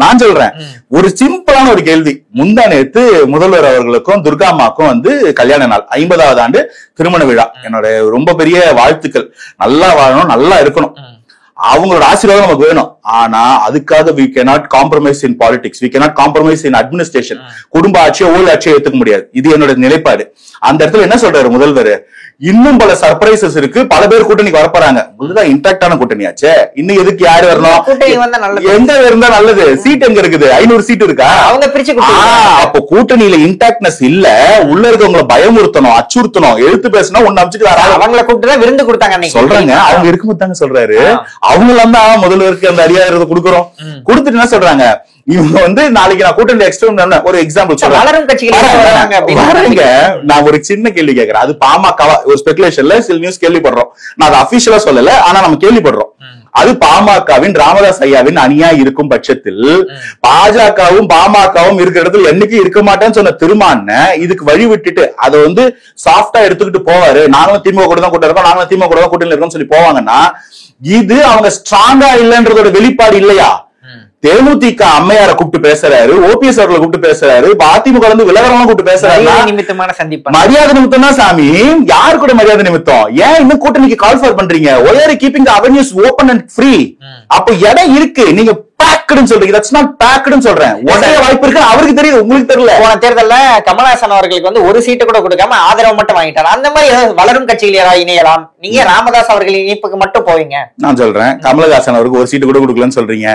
நான் சொல்றேன். ஒரு சிம்பிளான ஒரு கேள்வி. முந்தா நேத்து முதல்வர் அவர்களுக்கும் துர்காமாக்கும் வந்து கல்யாண நாள், 50வது ஆண்டு திருமண விழா. என்னோட ரொம்ப பெரிய வாழ்த்துக்கள். நல்லா வாழணும், நல்லா இருக்கணும், அவங்களோட ஆசீர்வாதம் நமக்கு வேணும். ஆனா அதுக்காக we cannot compromise in politics, we cannot compromise in administration. குடும்ப ஆட்சியோ ஊழல் ஆட்சியோ ஏத்துக்க முடியாது. இது என்னோட நிலைப்பாடு. அந்த இடத்துல என்ன சொல்றாரு முதல்வர், இன்னும் பல சர்ப்ரைசஸ் இருக்கு, பல பேர் கூட்டணிக்கு வரப்போறாங்க. இதுதான் இன்டாக்டான கூட்டணியாச்சே, இன்னும் எதுக்கு யாரு வரணும், எங்க இருந்தா நல்லது, சீட் எங்க இருக்குது, 500 சீட் இருக்கா, அவங்க பிரிச்சு அப்போ கூட்டணியில இன்டாக்ட்னஸ் இல்ல, உள்ள இருக்கவங்களை பயமுறுத்தணும், அச்சுறுத்தணும், எழுத்து பேசணும், ஒன்னு அமைச்சுட்டு அவங்களை கூப்பிட்டு விருந்து கொடுத்தாங்க சொல்றாங்க. அவங்க இருக்கும்போது தாங்க சொல்றாரு, அவங்க தான் முதல்வருக்கு அந்த அதிகாரத்தை கொடுக்குறோம். கொடுத்துட்டு என்ன சொல்றாங்க, இவங்க வந்து நாளைக்கு நான் கூட்டணி எக்ஸ்ட்ரா ஒரு எக்ஸாம்பிள் சொல்றேன். நான் ஒரு சின்ன கேள்வி கேட்கிறேன், அது பாமகவா ஒரு ஸ்பெகுலேஷன்ல சில நியூஸ் கேள்விப்படுறோம், நான் அதை அபிஷியலா சொல்லல, ஆனா நம்ம கேள்விப்படுறோம். அது பாமகவின் ராமதாஸ் ஐயாவின் அணியா இருக்கும் பட்சத்தில் பாஜகவும் பாமகவும் இருக்கிற இடத்துல என்னைக்கு இருக்க மாட்டேன்னு சொன்ன திருமான்னு இதுக்கு வழி விட்டுட்டு அதை வந்து சாஃப்டா எடுத்துக்கிட்டு போவாரு, நாங்களும் திமுக கூட தான் கூட்டம் இருக்கோம், நாங்களும் திமுக கூட தான் கூட்டணி இருக்கோம்னு சொல்லி போவாங்கன்னா இது அவங்க ஸ்ட்ராங்கா இல்லைன்றதோட வெளிப்பாடு இல்லையா? தேமுதிக அம்மையார கூப்பிட்டு பேசுறாரு, ஓபிஎஸ் அவர்களை கூப்பிட்டு பேசுறாரு, அதிமுக வந்து விலகரம் கூப்பிட்டு பேசுறாரு, நிமித்தமான சந்திப்பு, மரியாதை நிமித்தம் தான் சாமி. யாரு கூட மரியாதை நிமித்தம்? ஏன் இன்னும் கூட்டணிக்கு கால் ஃபார் பண்றீங்க? Why are keeping the avenues open and free? அப்ப இடம் இருக்கு, நீங்க பேக்டுன்னு சொல்றீங்க, தட்ஸ் நாட் பேக்டுன்னு சொல்றேன். உடைய வாய்ப்பு இருக்கு, அவருக்கு தெரியுது, உங்களுக்கு தெரியல. போன தேர்தல்ல கமலஹாசன் அவர்களுக்கு வந்து ஒரு சீட்டு கூட கொடுக்காம ஆதரவு மட்டும் வாங்கிட்டாரு. அந்த மாதிரி வளரும் கட்சிகள் யாராவது இணையலாம், நீங்க ராமதாஸ் அவர்களின் இணைப்புக்கு மட்டும் போவீங்க. நான் சொல்றேன், கமலஹாசன் அவருக்கு ஒரு சீட்டு கூட கொடுக்கலன்னு சொல்றீங்க.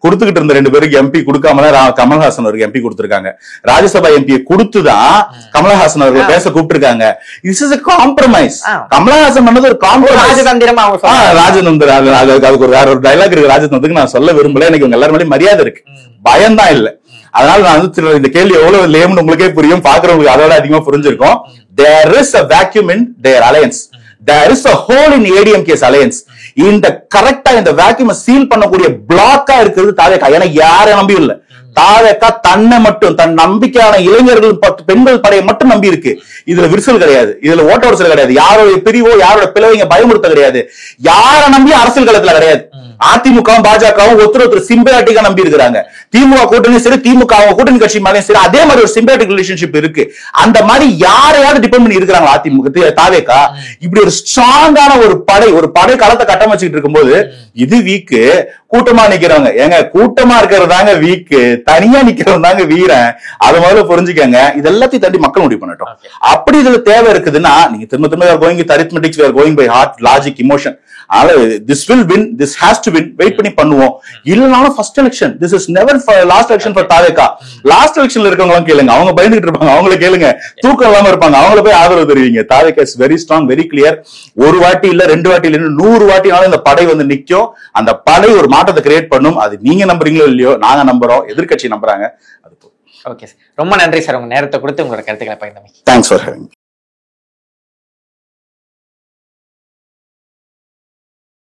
கொடுத்துக்கிட்டு இருந்த 2 பேருக்கு எம்பி கொடுக்காம கமலஹாசன் அவருக்கு எம்பி கொடுத்திருக்காங்க. ராஜ்யசபா எம்பியை கொடுத்துதான் கமலஹாசன் அவர்களை பேச கூப்பிட்டு. This is a compromise. Kamal Haasan பண்ணது ஒரு காம்ப்ரமைஸ், ராஜதந்திரமா. ராஜதந்திரம், அதுக்கு ஒரு டைலாக் இருக்கு ராஜதந்திரத்துக்கு, நான் சொல்ல விரும்பல. எனக்கு எல்லாரும் மரியாதை இருக்கு, பயம்தான் இல்ல. அதனால நான் வந்து இந்த கேள்வி எவ்வளவு லேம்னு உங்களுக்கே புரியும், பாக்குறவங்களுக்கு அதோட அதிகமா புரிஞ்சிருக்கும். There is a vacuum in their alliance. There is a hole in ADMK's alliance. இந்த கரெக்டா இந்த வேக்யூமை சீல் பண்ணக்கூடிய பிளாக்கா இருக்கிறது தாவேகா. ஏன்னா யாரை நம்பி இல்ல, தாவேகா தன்னை மட்டும், தன் நம்பிக்கையான இளைஞர்கள் பெண்கள் படையை மட்டும் நம்பி இருக்கு. இதுல விரிசல் கிடையாது, இதுல ஓட்ட வரிசல் கிடையாது, யாரோட பிரிவோ யாரோட பிளவைங்க பயமுறுத்த கிடையாது, யாரை நம்பி அரசியல் களத்துல கிடையாது. அதிமுகவும் பாஜகவும் ஒருத்தர் சிம்பியாட்டிக்கா நம்பி இருக்கிறாங்க. திமுக கூட்டணி சரி, திமுக கூட்டணி கட்சி மேலேயும் சரி, அதே மாதிரி ஒரு சிம்பியாட்டிக் ரிலேஷன்ஷிப் இருக்கு. அந்த மாதிரி யாரையாவது டிபெண்ட் பண்ணி இருக்கிறாங்க அதிமுக தாவேகா. இப்படி ஒரு ஸ்ட்ராங்கான ஒரு படை களத்தை கட்டமைச்சுட்டு இருக்கும்போது இது வீக்கு, கூட்டமா நிக்கிறவங்க ஏங்க, கூட்டமா இருக்கிறதாங்க வீக்கு, தனியா நிக்கிறவங்க தாங்க வீரன். அதை முதல்ல புரிஞ்சுக்கங்க. இது எல்லாத்தையும் தாண்டி மக்கள் முடிவு பண்ணட்டும். அப்படி இதுல தேவை இருக்குதுன்னா நீங்க திரும்ப திரும்ப going with arithmetics, we are going by heart, logic, emotion. This will win, this has to win. Wait பண்ணி பண்ணுவோம். இல்லனாலும் first election, this is never for last election for TVK. Last எலெக்ஷன்ல இருக்கவங்க கேளுங்க, அவங்க பயந்துட்டு இருப்பாங்க, அவங்கள கேளுங்க, தூக்கம் இல்லாம இருப்பாங்க, அவங்கள போய் ஆதரவு தெரிவிங்க. Thaveka is very strong, very clear. ஒரு வாட்டி இல்ல, 2 வாட்டி இல்ல, 100 வாட்டினாலும் இந்த படை வந்து நிக்கும். அந்த படை ஒரு மாற்றத்தை கிரியேட் பண்ணும். அது நீங்க நம்புறீங்களோ இல்லையோ, நாங்க நம்புறோம், எதிர்கட்சி நம்புறாங்க. ஓகே சார், ரொம்ப நன்றி சார், உங்க நேரத்தை கொடுத்து உங்களோட கருத்துக்களை பகிர்ந்தமைக்கு. Thanks for having.